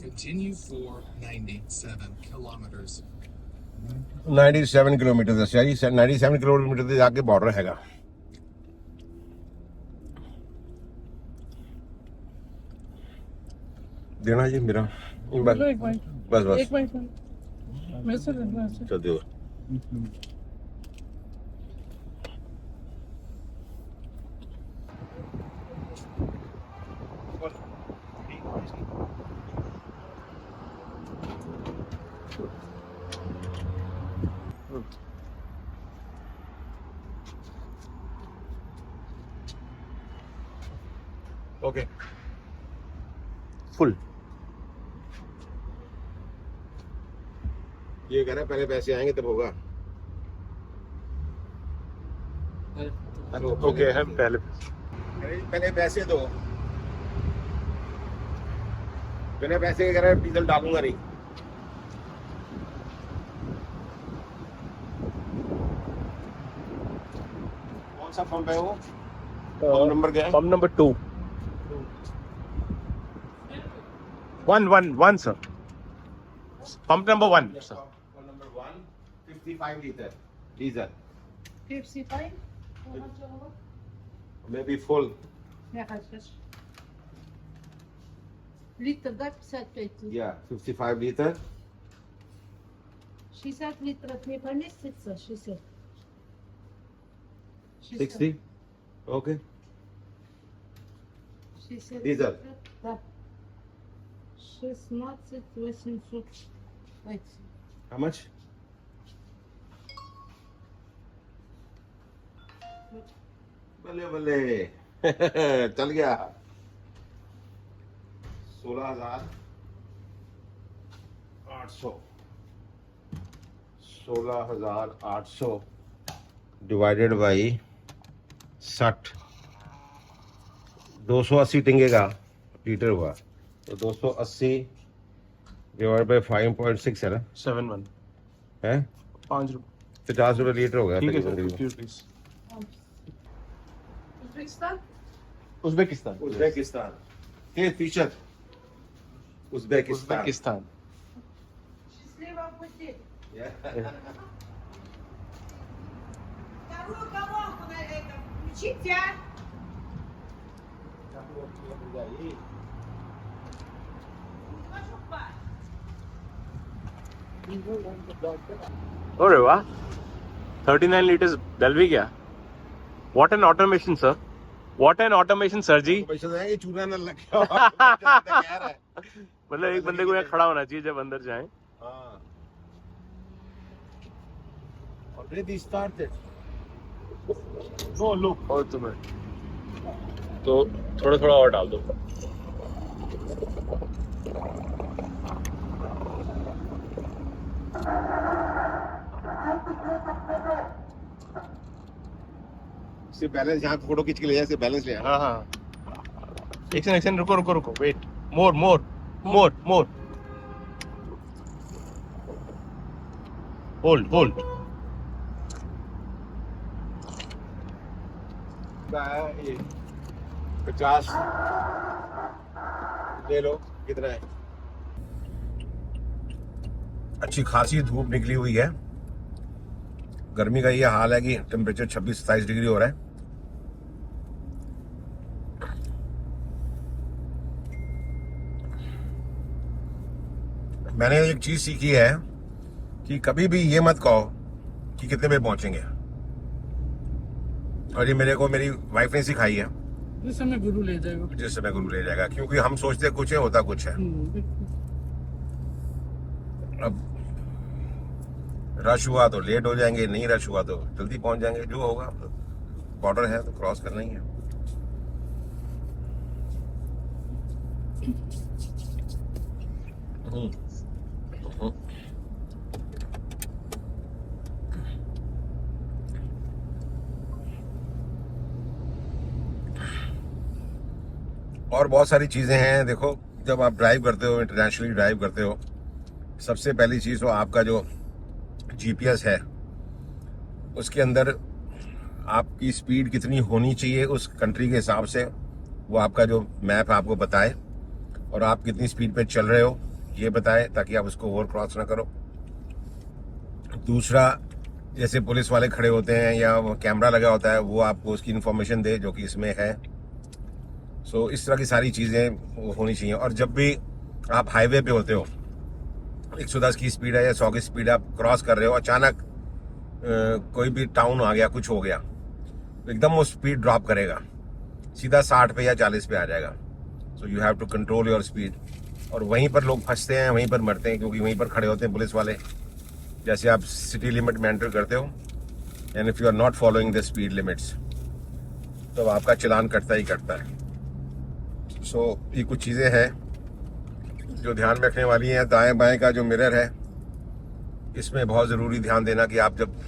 Continue for 97 kilometers. 97 किलोमीटर से 97 किलोमीटर से जाके बॉर्डर हैगा। देना जी मेरा बस चलो एक मिनट, बस बस एक मिनट मेरे से लेना है। चल दो। Okay, full. ये कह रहा है पहले पैसे आएंगे तब होगा। ओके, हम पहले पहले पैसे दो, बिना पैसे के कह रहा है डीजल डालूंगा नहीं। कौन सा पंप है वो? पंप नंबर क्या है? Pump number 2 1 sir, pump number 1 sir. Pump number 1, 55 liter diesel, 55 how much होगा? maybe full. Я хочу. Литр, да, 55 литров? Yeah, 55 liter. 60 литров не поместится, 60. 60. Okay. 60 Дизель. литров, да. 16 800. How much? बल्ले बल्ले चल गया। 16,800 16,800 डिवाइडेड बाई 60, 280 टिंगे का लीटर हुआ, तो 280 डिवाइड बाई 5.6 है ना, 71 है 5 रुपये। 50 रुपये लीटर हो गया ठीक है तकरीबन सर, तकरीबन। 50 रुपीस। Uzbekistan? उज़्बेकिस्तान उज़्बेकिस्तान के फीचर, उज़्बेकिस्तान उज़्बेकिस्तान अरे वाह 39 liters डल भी गया what an automation sir what an automation sir ji पैसे देंगे चूना ना लग गया मतलब एक बंदे को यहाँ खड़ा होना चाहिए जब अंदर जाए Already started. No, look. और तुम्हें तो थोड़ा थोड़ा और डाल दो सिर्फ बैलेंस यहाँ फोटो खींच के ले जाए सिर्फ बैलेंस ले हाँ हाँ एक सेकंड रुको रुको रुको वेट मोर मोर मोर मोर होल्ड होल्ड ये 50 ले लो कितना है अच्छी खासी धूप निकली हुई है गर्मी का ये हाल है कि टेम्परेचर 26-27 डिग्री हो रहा है मैंने एक चीज सीखी है कि कभी भी ये मत कहो कि कितने बजे पहुंचेंगे और ये मेरे को मेरी वाइफ ने सिखाई है जिस समय गुरु ले जाएगा जिस समय गुरु ले जाएगा क्योंकि हम सोचते कुछ है होता कुछ है अब रश हुआ तो लेट हो जाएंगे नहीं रश हुआ तो जल्दी पहुंच जाएंगे जो होगा बॉर्डर है तो क्रॉस करना ही है और बहुत सारी चीजें हैं देखो जब आप ड्राइव करते हो इंटरनेशनली ड्राइव करते हो सबसे पहली चीज तो आपका जो जीपीएस है उसके अंदर आपकी स्पीड कितनी होनी चाहिए उस कंट्री के हिसाब से वो आपका जो मैप आपको बताए और आप कितनी स्पीड पे चल रहे हो ये बताए ताकि आप उसको ओवर क्रॉस ना करो दूसरा जैसे पुलिस वाले खड़े होते हैं या वो कैमरा लगा होता है वो आपको उसकी इंफॉर्मेशन दे जो कि इसमें है सो इस तरह की सारी चीज़ें होनी चाहिए और जब भी आप हाईवे पे होते हो 110 की स्पीड है या 100 की स्पीड आप क्रॉस कर रहे हो अचानक कोई भी टाउन आ गया कुछ हो गया तो एकदम वो स्पीड ड्रॉप करेगा सीधा 60 पे या 40 पे आ जाएगा so you have to control your speed और वहीं पर लोग फंसते हैं वहीं पर मरते हैं क्योंकि वहीं पर खड़े होते हैं पुलिस वाले जैसे आप सिटी लिमिट में एंटर करते हो and if you are not following the speed limits तो आपका चालान कटता ही कटता है सो ये कुछ चीज़ें हैं जो ध्यान में रखने वाली हैं दाएं बाएं का जो मिरर है इसमें बहुत ज़रूरी ध्यान देना कि आप जब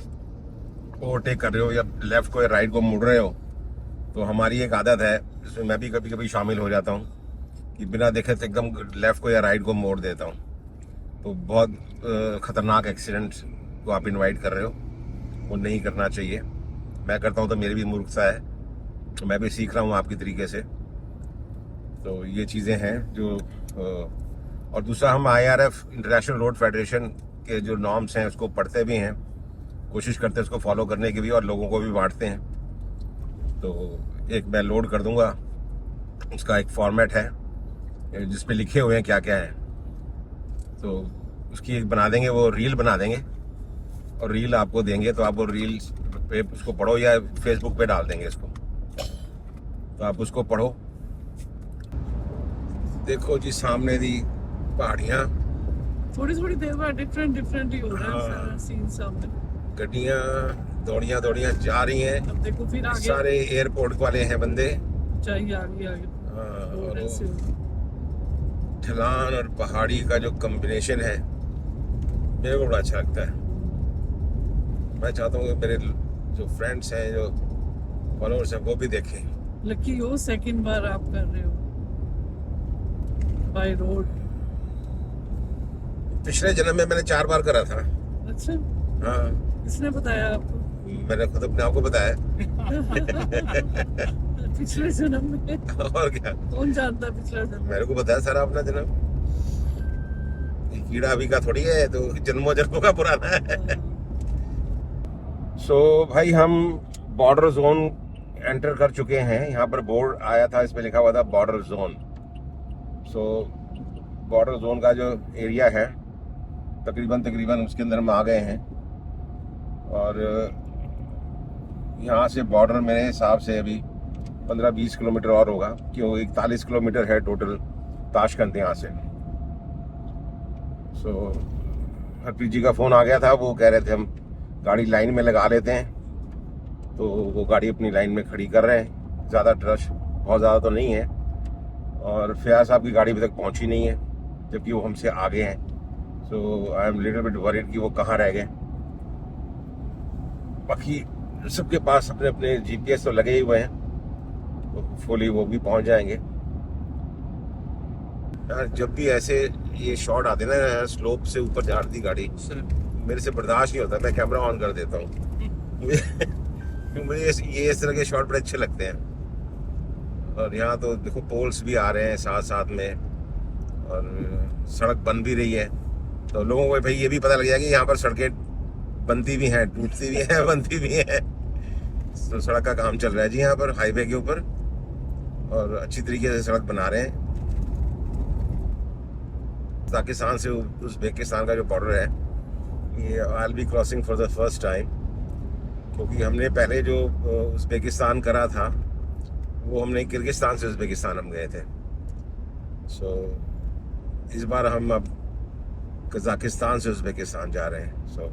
ओवरटेक कर रहे हो या लेफ्ट को या राइट को मुड़ रहे हो तो हमारी एक आदत है जिसमें मैं भी कभी कभी शामिल हो जाता हूँ कि बिना देखे तो एकदम लेफ्ट को या राइट को मोड़ देता हूँ तो बहुत ख़तरनाक एक्सीडेंट को आप इनवाइट कर रहे हो वो नहीं करना चाहिए मैं करता हूँ तो मेरी भी मूर्खता है मैं भी सीख रहा हूँ आपकी तरीके से तो ये चीज़ें हैं जो और दूसरा हम IRF इंटरनेशनल रोड फेडरेशन के जो नॉर्म्स हैं उसको पढ़ते भी हैं कोशिश करते हैं उसको फॉलो करने की भी और लोगों को भी बांटते हैं तो एक मैं लोड कर दूंगा उसका एक फॉर्मेट है जिसपे लिखे हुए हैं क्या क्या है तो उसकी एक बना देंगे वो रील बना देंगे और रील आपको देंगे तो आप वो रील पे उसको पढ़ो या फेसबुक पे डाल देंगे इसको तो आप उसको पढ़ो देखो जी सामने दी पहाड़ियाँ थोड़ी देर बाद डिफरेंट ही हो रहा है हाँ। सारा सीन सामने गड्डियाँ दौड़ियाँ जा रही हैं अब देखो फिर आगे सारे एयरपोर्ट वाले हैं बंदे चाहिए आगे हाँ, रोड और ऐसे वो हो। ढलान और पहाड़ी का जो कॉम्बिनेशन है मेरे को बड़ा अच्छा लगता है मैं चाहता हूँ कि मेरे जो फ्रेंड्स हैं जो फॉलोअर्स हैं वो भी देखें लकी हो सेकंड बार आप कर रहे हो बाय रोड पिछले जन्म में मैंने 4 बार करा था अच्छा हाँ किसने बताया आपको मैंने खुद अपने आप को बताया पिछले जन्म में और क्या कौन जानता है पिछला जन्म मेरे को बताया सारा अपना जन्म कीड़ा अभी का थोड़ी है, तो जन्मों जन्मों का पुराना है। सो भाई हम बॉर्डर जोन एंटर कर चुके हैं। यहाँ पर बोर्ड आया था, इस पे लिखा हुआ था बॉर्डर जोन। सो बॉर्डर जोन का जो एरिया है तकरीबन उसके अंदर हम आ गए हैं। और यहाँ से बॉर्डर मेरे हिसाब से अभी 15-20 किलोमीटर और होगा, क्यों 41 किलोमीटर है टोटल ताशकंद यहाँ से। सो हरप्रीत जी का फ़ोन आ गया था, वो कह रहे थे हम गाड़ी लाइन में लगा लेते हैं, तो वो गाड़ी अपनी लाइन में खड़ी कर रहे हैं। ज़्यादा रश बहुत ज़्यादा तो नहीं है, और फयाज साहब की गाड़ी अभी तक पहुंची नहीं है, जबकि वो हमसे आगे हैं। So I am little bit worried कि वो कहाँ रह गए। बाकी सबके पास अपने अपने GPS तो लगे ही हुए हैं, तो होपफुली वो भी पहुंच जाएंगे। यार जब भी ऐसे ये शॉट आते ना, स्लोप से ऊपर जाती गाड़ी, मेरे से बर्दाश्त नहीं होता, मैं कैमरा ऑन कर देता हूँ। मुझे ये इस तरह के शॉट बड़े अच्छे लगते हैं। और यहाँ तो देखो पोल्स भी आ रहे हैं साथ साथ में, और सड़क बन भी रही है, तो लोगों को भाई ये भी पता लग जाएगा कि यहाँ पर सड़कें बनती भी हैं, टूटती भी हैं, बनती भी हैं। तो सड़क का काम चल रहा है जी यहाँ पर हाईवे के ऊपर, और अच्छी तरीके से सड़क बना रहे हैं। पाकिस्तान से उज़्बेकिस्तान का जो बॉर्डर है, ये I will be crossing for the first time, क्योंकि हमने पहले जो उज़्बेकिस्तान करा था वो हमने किर्गिस्तान से उज़्बेकिस्तान हम गए थे। सो इस बार हम अब कजाकिस्तान से उज़्बेकिस्तान जा रहे हैं। So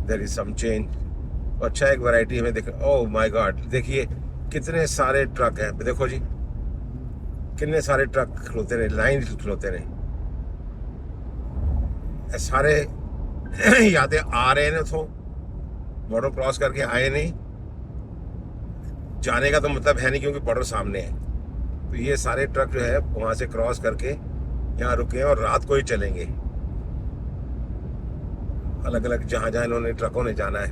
there is some change. अच्छा एक वैरायटी हमें देख, ओह माय गॉड, देखिए कितने सारे ट्रक हैं, देखो जी कितने सारे ट्रक खलोते रहे, लाइन खलोते रहे सारे। यादें आ रहे हैं उतो बॉर्डर क्रॉस करके आए नहीं, जाने का तो मतलब है नहीं, क्योंकि बॉर्डर सामने है। तो ये सारे ट्रक जो है वहां से क्रॉस करके यहाँ रुके और रात को ही चलेंगे, अलग अलग जहां जहां इन्होंने ट्रकों ने जाना है।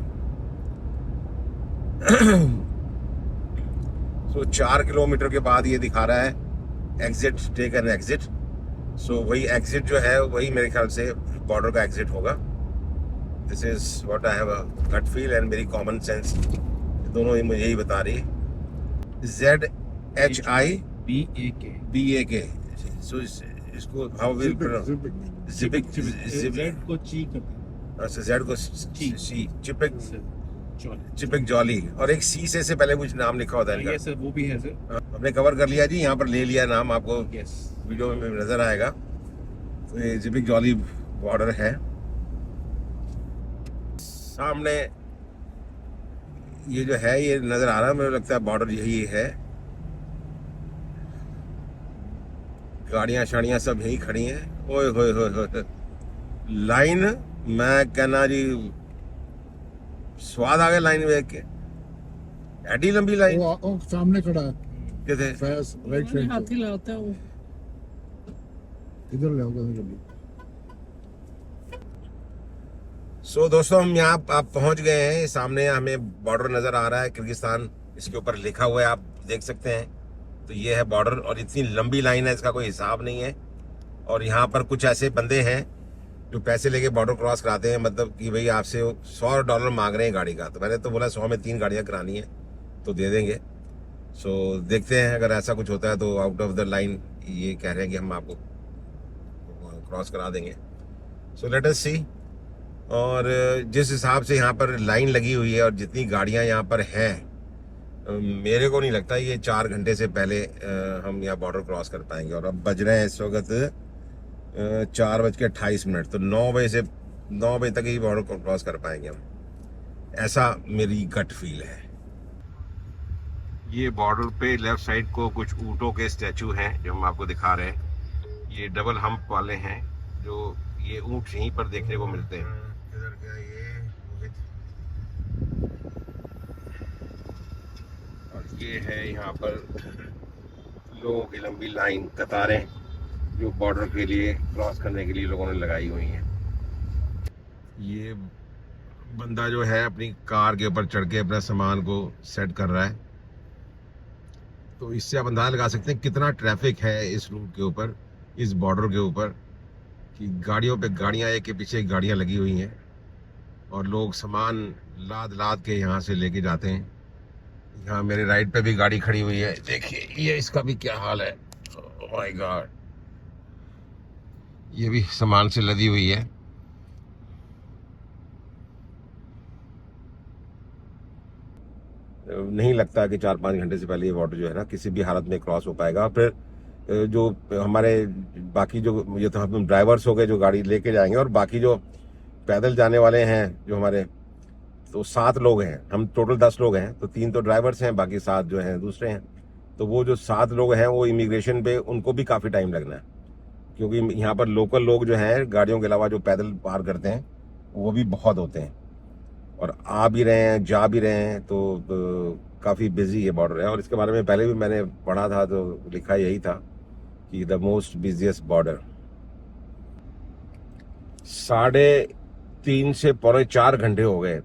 सो 4 किलोमीटर के बाद ये दिखा रहा है एग्जिट, टेक एन एग्जिट। सो वही एग्जिट जो है वही मेरे ख्याल से बॉर्डर का एग्जिट होगा। This is what I have a gut feel and मेरी कॉमन सेंस, दोनों ही मुझे यही बता रही है। ZHIBAK। सो इसको हाउ विल प्रोनाउंस? जिपिक को ची करते हैं। अच्छा, जेड को सी, चिपिक जॉली, और एक सी से पहले कुछ नाम लिखा होता है इनका। सर वो भी है सर। हमने कवर कर लिया जी, यहाँ पर ले लिया नाम, आपको यस वीडियो में नजर आएगा। तो ये चिपिक जॉली बॉर्डर है सामने, ये जो है ये नजर आ रहा है, मुझे लगता है बॉर्डर यही है। गाड़ियां शाड़ियां सब यही खड़ी हैं। ओए होए होए होए, लाइन मैं कहना जी स्वाद आ गया लाइन देख के, एडी लंबी लाइन। वो सामने खड़ा है किथे? फैस राइट साइड हाथी लाता है वो। इधर ले आओगे जल्दी। सो दोस्तों हम यहाँ आप पहुंच गए हैं, सामने हमें बॉर्डर नजर आ रहा है किर्गिस्तान, इसके ऊपर लिखा हुआ है, आप देख सकते हैं। तो ये है बॉर्डर, और इतनी लंबी लाइन है, इसका कोई हिसाब नहीं है। और यहाँ पर कुछ ऐसे बंदे हैं जो पैसे लेके बॉर्डर क्रॉस कराते हैं, मतलब कि भाई आपसे $100 मांग रहे हैं गाड़ी का। तो मैंने तो बोला 100 में 3 गाड़ियाँ करानी है तो दे देंगे। सो देखते हैं, अगर ऐसा कुछ होता है तो आउट ऑफ द लाइन ये कह रहे हैं कि हम आपको क्रॉस करा देंगे। सो लेट अस सी। और जिस हिसाब से यहाँ पर लाइन लगी हुई है और जितनी गाड़ियाँ यहाँ पर हैं, मेरे को नहीं लगता ये 4 घंटे से पहले हम यहाँ बॉर्डर क्रॉस कर पाएंगे। और अब बज रहे हैं इस वक्त 4:28, तो 9 बजे तक ही बॉर्डर को क्रॉस कर पाएंगे हम, ऐसा मेरी गट फील है। ये बॉर्डर पे लेफ्ट साइड को कुछ ऊँटों के स्टैचू हैं जो हम आपको दिखा रहे हैं। ये डबल हम्प वाले हैं, जो ये ऊँट यहीं पर देखने को मिलते हैं। इधर क्या ये, और ये है यहाँ पर लोगों की लंबी लाइन, कतारें जो बॉर्डर के लिए क्रॉस करने के लिए लोगों ने लगाई हुई हैं। ये बंदा जो है अपनी कार के ऊपर चढ़ के अपना सामान को सेट कर रहा है। तो इससे आप अंदाजा लगा सकते हैं कितना ट्रैफिक है इस रूट के ऊपर, इस बॉर्डर के ऊपर, कि गाड़ियों पे गाड़ियां, एक के पीछे एक गाड़ियां लगी हुई हैं और लोग सामान लाद लाद के यहाँ से लेके जाते हैं। यहाँ मेरे राइट पे भी गाड़ी खड़ी हुई है, देखिए ये इसका भी क्या हाल है। ओह माय गॉड, ये भी सामान से लदी हुई है। नहीं लगता कि 4-5 घंटे से पहले ये वाटर जो है ना किसी भी हालत में क्रॉस हो पाएगा। फिर जो हमारे बाकी जो ये तो हम ड्राइवर्स हो गए जो गाड़ी लेके जाएंगे, और बाकी जो पैदल जाने वाले हैं जो हमारे, तो 7 लोग हैं, हम टोटल 10 लोग हैं, तो 3 तो ड्राइवर्स हैं, बाकी 7 जो हैं दूसरे हैं। तो वो जो 7 लोग हैं वो इमिग्रेशन पे उनको भी काफ़ी टाइम लगना है, क्योंकि यहाँ पर लोकल लोग जो हैं गाड़ियों के अलावा जो पैदल पार करते हैं वो भी बहुत होते हैं, और आ भी रहे हैं जा भी रहे हैं, तो काफ़ी बिजी ये बॉर्डर है। और इसके बारे में पहले भी मैंने पढ़ा था, तो लिखा यही था कि द मोस्ट बिजिएस्ट बॉर्डर। 3.5 से पौने 4 घंटे हो गए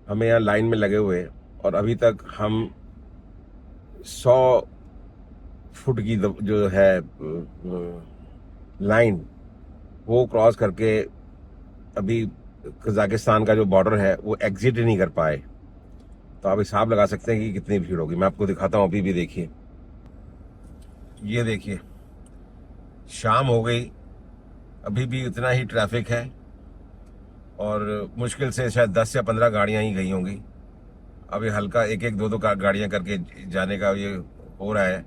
हमें यहाँ लाइन में लगे हुए, और अभी तक हम 100 फुट की जो है लाइन वो क्रॉस करके अभी कजाकिस्तान का जो बॉर्डर है वो एग्जिट ही नहीं कर पाए। तो आप हिसाब लगा सकते हैं कि कितनी भीड़ होगी। मैं आपको दिखाता हूँ, अभी भी देखिए, ये देखिए शाम हो गई, अभी भी उतना ही ट्रैफिक है, और मुश्किल से शायद 10 या 15 गाड़ियां ही गई होंगी। अभी हल्का 1-2 गाड़ियां करके जाने का ये हो रहा है।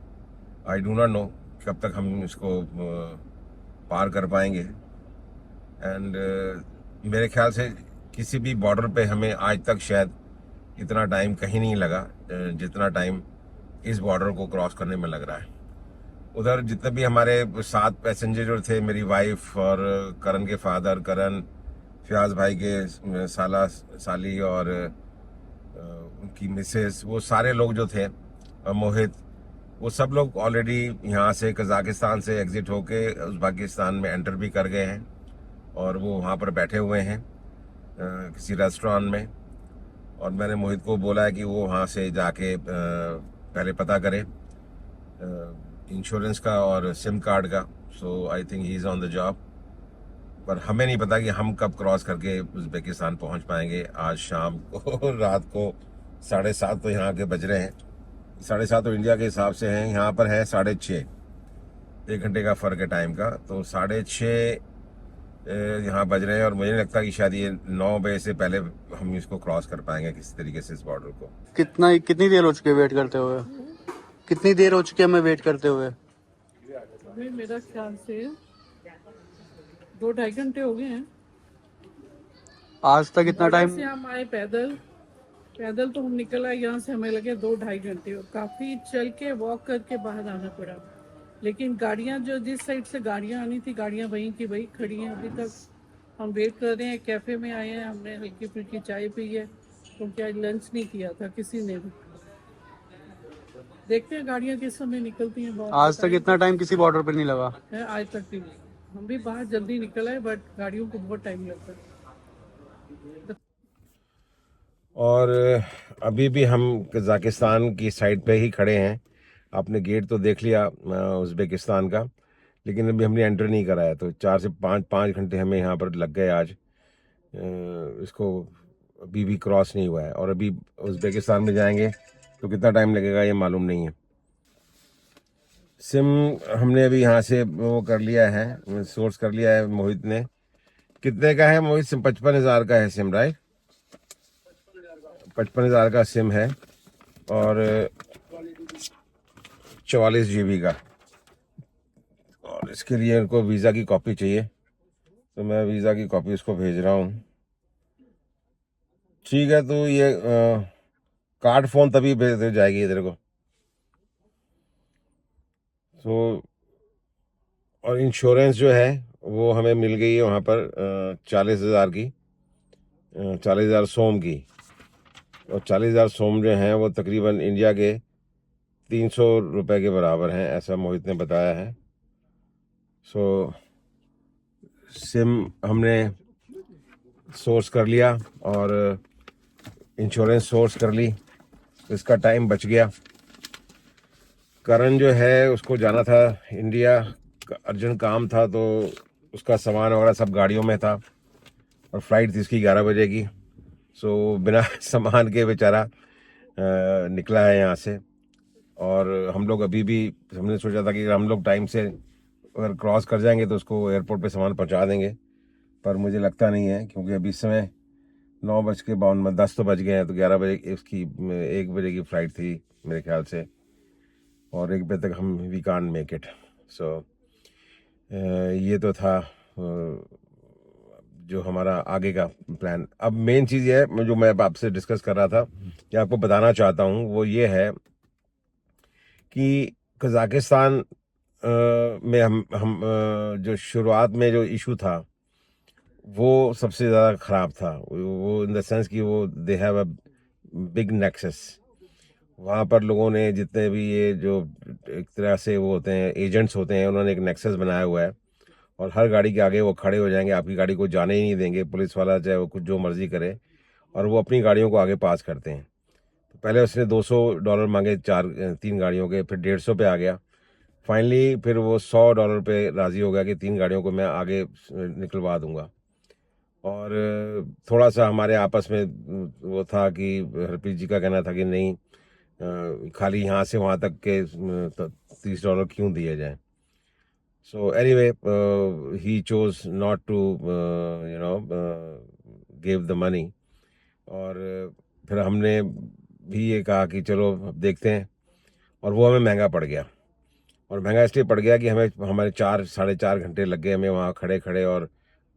आई डू नॉट नो कब तक हम इसको पार कर पाएंगे। एंड मेरे ख्याल से किसी भी बॉर्डर पे हमें आज तक शायद इतना टाइम कहीं नहीं लगा जितना टाइम इस बॉर्डर को क्रॉस करने में लग रहा है। उधर जितने भी हमारे 7 पैसेंजर जो थे, मेरी वाइफ और करण के फादर, करण फयाज भाई के साली और उनकी मिसेस, वो सारे लोग जो थे, मोहित, वो सब लोग ऑलरेडी यहाँ से कजाकिस्तान से एग्जिट होके उज़्बेकिस्तान में एंटर भी कर गए हैं, और वो वहाँ पर बैठे हुए हैं किसी रेस्टोरेंट में। और मैंने मोहित को बोला है कि वो वहाँ से जाके पहले पता करे इंश्योरेंस का और सिम कार्ड का। So I think he is on the job. पर हमें नहीं पता कि हम कब क्रॉस करके उज़्बेकिस्तान पहुँच पाएंगे। आज शाम को रात को 7:30 तो यहाँ के बज रहे हैं। 7:30 तो इंडिया के हिसाब से हैं, यहाँ पर है 6:30, 1 घंटे का फ़र्क है टाइम का। तो 6:30 यहाँ बज रहे हैं, और मुझे नहीं लगता कि शायद ये 9 बजे से पहले हम इसको क्रॉस कर पाएंगे किसी तरीके से इस बॉर्डर को। कितनी देर हो चुकी है वेट करते हुए? कितनी देर हो चुकी है हमें वेट करते हुए? अभी मेरा ख्याल से 2-2.5 घंटे हो गए हैं। आज तक इतना टाइम? से हम आए पैदल तो हम निकल आए यहाँ से, हमें लगे 2-2.5 घंटे, और काफी चल के वॉक करके बाहर आना पड़ा। लेकिन गाड़ियाँ जो जिस साइड से गाड़ियाँ आनी थी, गाड़ियाँ वहीं की वहीं खड़ी हैं। अभी तक हम वेट कर रहे हैं। कैफे में आए हैं, हमने हल्की फुल्की चाय पी है, क्योंकि आज लंच नहीं किया था किसी ने भी। देखते हैं गाड़ियाँ किस समय निकलती हैं। बहुत आज तक इतना टाइम किसी बॉर्डर पर नहीं लगा है, आज तक नहीं। हम भी बाहर जल्दी निकल आए, बट गाड़ियों को बहुत टाइम लगता है। और अभी भी हम कजाकिस्तान की साइड पे ही खड़े हैं। आपने गेट तो देख लिया उज़्बेकिस्तान का, लेकिन अभी हमने एंटर नहीं करा है। तो 4 से 5 घंटे हमें यहाँ पर लग गए आज। इसको अभी भी क्रॉस नहीं हुआ है, और अभी उज़्बेकिस्तान में जाएंगे तो कितना टाइम लगेगा ये मालूम नहीं है। सिम हमने अभी यहाँ से वो कर लिया है, सोर्स कर लिया है मोहित ने। कितने का है मोहित सिम? 55,000 का है सिम, राइट? 55,000 का सिम है, और 44 GB का। और इसके लिए इनको वीज़ा की कॉपी चाहिए, तो मैं वीज़ा की कॉपी उसको भेज रहा हूँ। ठीक है, तो ये कार्ड फ़ोन तभी भेज दे जाएगी इधर को। तो और इंश्योरेंस जो है वो हमें मिल गई है वहाँ पर 40,000 की, 40,000 सोम की। और 40,000 सोम जो हैं वो तकरीबन इंडिया के 300 रुपए के बराबर हैं, ऐसा मोहित ने बताया है। सो सिम हमने सोर्स कर लिया और इंश्योरेंस सोर्स कर ली, इसका टाइम बच गया। करण जो है उसको जाना था इंडिया, अर्जेंट काम था, तो उसका सामान वगैरह सब गाड़ियों में था और फ्लाइट थी उसकी 11 बजे की। सो बिना सामान के बेचारा निकला है यहाँ से। और हम लोग अभी भी हमने सोचा था कि हम लोग टाइम से अगर क्रॉस कर जाएंगे तो उसको एयरपोर्ट पे सामान पहुँचा देंगे, पर मुझे लगता नहीं है, क्योंकि अभी इस समय 9:52 तो बज गए हैं। तो 11 बजे उसकी 1 बजे की फ़्लाइट थी मेरे ख्याल से, और 1 बजे तक हम वी कांट मेक इट। सो ये तो था जो हमारा आगे का प्लान। अब मेन चीज़ ये है जो मैं आपसे डिस्कस कर रहा था कि आपको बताना चाहता हूँ, वो ये है कि कज़ाकिस्तान में हम जो शुरुआत में जो इशू था वो सबसे ज़्यादा ख़राब था। वो इन द सेंस कि वो they have a big nexus. वहाँ पर लोगों ने जितने भी ये जो एक तरह से वो होते हैं एजेंट्स होते हैं, उन्होंने एक नेक्सस बनाया हुआ है और हर गाड़ी के आगे वो खड़े हो जाएंगे, आपकी गाड़ी को जाने ही नहीं देंगे। पुलिस वाला चाहे वो कुछ जो मर्ज़ी करे, और वो अपनी गाड़ियों को आगे पास करते हैं। तो पहले उसने $200 मांगे 3 गाड़ियों के, फिर 150 पे आ गया। फाइनली फिर वो $100 पे राज़ी हो गया कि 3 गाड़ियों को मैं आगे निकलवा दूंगा। और थोड़ा सा हमारे आपस में वो था कि हरप्रीत जी का कहना था कि नहीं, खाली यहाँ से वहाँ तक के $30 क्यों दिए जाएं। So anyway he chose not to give the money. और फिर हमने भी ये कहा कि चलो अब देखते हैं, और वो हमें महंगा पड़ गया। और महंगा इसलिए पड़ गया कि हमारे 4-4.5 घंटे लग गए हमें वहाँ खड़े खड़े, और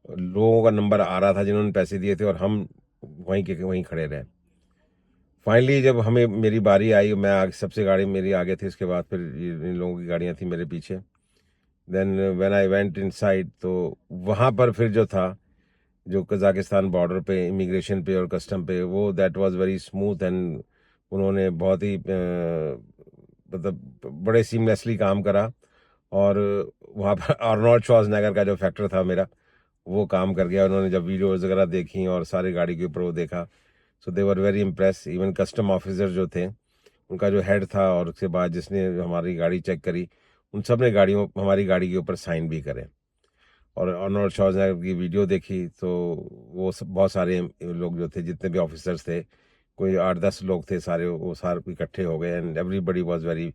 लोगों का नंबर आ रहा था जिन्होंने पैसे दिए थे और हम वहीं के वहीं खड़े रहे। फाइनली जब हमें मेरी बारी आई, मैं आगे, सबसे गाड़ी मेरी आगे थी, उसके बाद फिर इन लोगों की गाड़ियाँ थी मेरे पीछे। Then when I went inside, तो वहाँ पर फिर जो था, जो कज़ाकिस्तान बॉर्डर पे इमिग्रेशन पे और कस्टम पे, वो that was very smooth. And उन्होंने बहुत ही मतलब बड़े सीमलेसली काम करा। और वहाँ पर आर्नोल्ड श्वार्ज़नेगर का जो फैक्टर था मेरा, वो काम कर गया। उन्होंने जब वीडियोज़ वगैरह देखी और सारी गाड़ी के ऊपर वो देखा, so they were very impress. Even custom officer जो थे, उनका जो हेड था और उसके बाद जिसने हमारी गाड़ी चेक करी, उन सब ने हमारी गाड़ी के ऊपर साइन भी करे। और आर्नोल्ड श्वार्ज़नेगर की वीडियो देखी तो वो सब बहुत सारे लोग जो थे, जितने भी ऑफिसर्स थे, कोई 8-10 लोग थे, सारे वो सारे इकट्ठे हो गए and everybody was very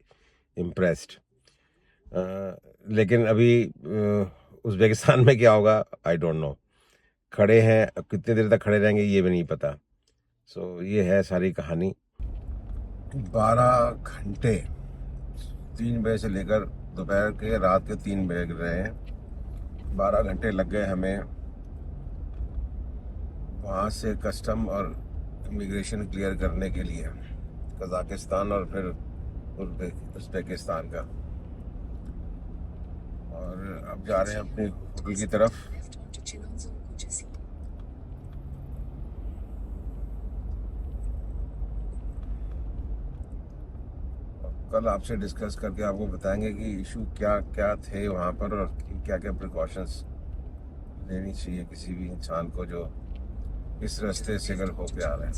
impressed. लेकिन अभी उज़्बेकिस्तान में क्या होगा आई डोंट नो। खड़े हैं, अब कितनी देर तक खड़े रहेंगे ये भी नहीं पता। सो ये है सारी कहानी। 12 घंटे 3 बजे से लेकर दोपहर के रात के 3 बज रहे हैं, 12 घंटे लग गए हमें वहाँ से कस्टम और इमिग्रेशन क्लियर करने के लिए, कज़ाकिस्तान और फिर उज़्बेकिस्तान का। और अब जा रहे हैं अपने होटल की तरफ। कल आपसे डिस्कस करके आपको बताएंगे कि इशू क्या क्या थे वहाँ पर और क्या क्या प्रिकॉशंस लेनी चाहिए किसी भी इंसान को जो इस रास्ते से अगर होके आ रहे हैं।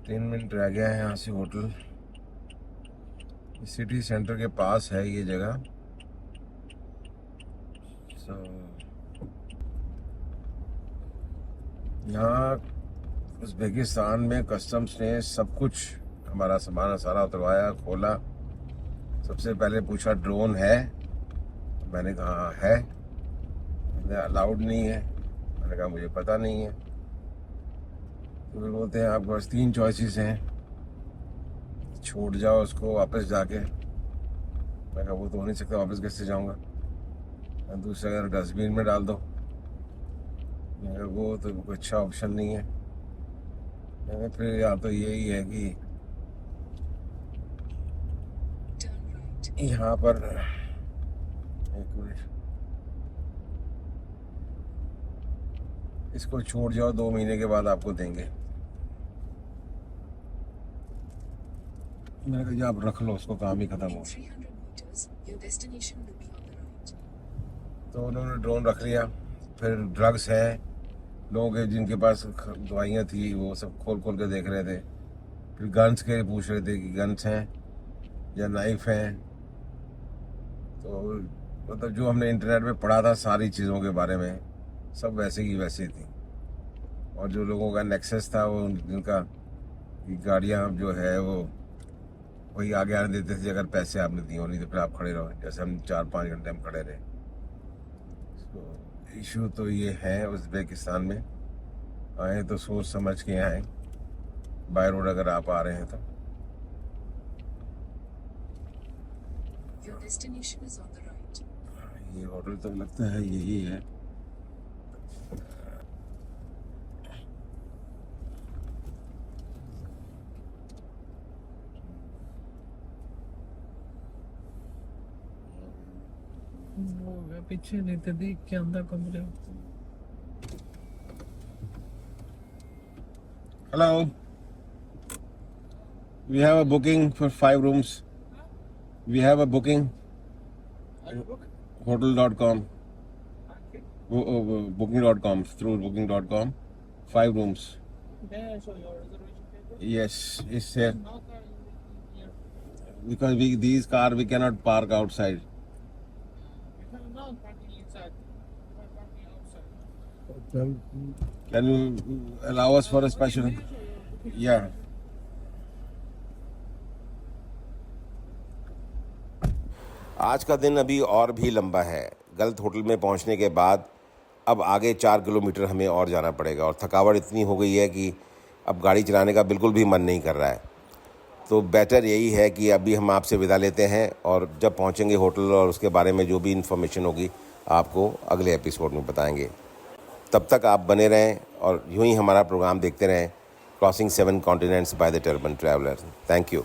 तीन मिनट रह गया है यहाँ से होटल। सिटी सेंटर के पास है ये जगह। यहाँ उज़्बेकिस्तान में कस्टम्स ने सब कुछ हमारा सामान सारा उतरवाया, खोला। सबसे पहले पूछा ड्रोन है, मैंने कहा है, अलाउड नहीं है, मैंने कहा मुझे पता नहीं है। तो फिर बोलते हैं आपके पास 3 चॉइसेस हैं, छोड़ जाओ उसको वापस जाके। मैं कहा वो तो हो नहीं सकता, वापस कैसे जाऊँगा। दूसरा अगर डस्टबिन में डाल दो, वो तो कोई अच्छा ऑप्शन नहीं है। फिर या तो यही है कि यहाँ पर एक मिनट, इसको छोड़ जाओ, 2 महीने के बाद आपको देंगे। मैंने कहा आप रख लो उसको, काम ही खत्म हो। तो उन्होंने ड्रोन रख लिया। फिर ड्रग्स हैं लोगों के जिनके पास दवाइयाँ थी, वो सब खोल खोल के देख रहे थे। फिर गन्स के पूछ रहे थे कि गन्स हैं या नाइफ हैं। तो मतलब जो हमने इंटरनेट पे पढ़ा था सारी चीज़ों के बारे में, सब वैसे की वैसे थी। और जो लोगों का नेक्सस था, वो जिनका गाड़ियाँ जो है वो वही आगे आने देते थे अगर पैसे आपने दिए हो, नहीं तो फिर आप खड़े रहो। जैसे हम 4-5 घंटे हम खड़े रहे। तो इशू तो ये है उज़्बेकिस्तान में। आए तो सोच समझ के आए, बाय रोड अगर आप आ रहे हैं तो। Your destination is on the right. ये होटल तो लगता है यही है। पीछे नहीं तो देख के अंदर कमरे। Hello. We have a booking for 5 rooms. We have a booking. Hotel.com. Booking.com. Through booking.com. 5 rooms. Yes, it's here. Because these cars we cannot park outside. Can you allow us for a special? Yeah. आज का दिन अभी और भी लंबा है। गलत hotel में पहुंचने के बाद अब आगे 4 किलोमीटर हमें और जाना पड़ेगा और थकावट इतनी हो गई है कि अब गाड़ी चलाने का बिल्कुल भी मन नहीं कर रहा है। तो बेटर यही है कि अभी हम आपसे विदा लेते हैं और जब पहुंचेंगे होटल और उसके बारे में जो भी इन्फॉर्मेशन होगी आपको अगले एपिसोड में बताएंगे। तब तक आप बने रहें और यूं ही हमारा प्रोग्राम देखते रहें, crossing 7 continents by the turban traveller. Thank you.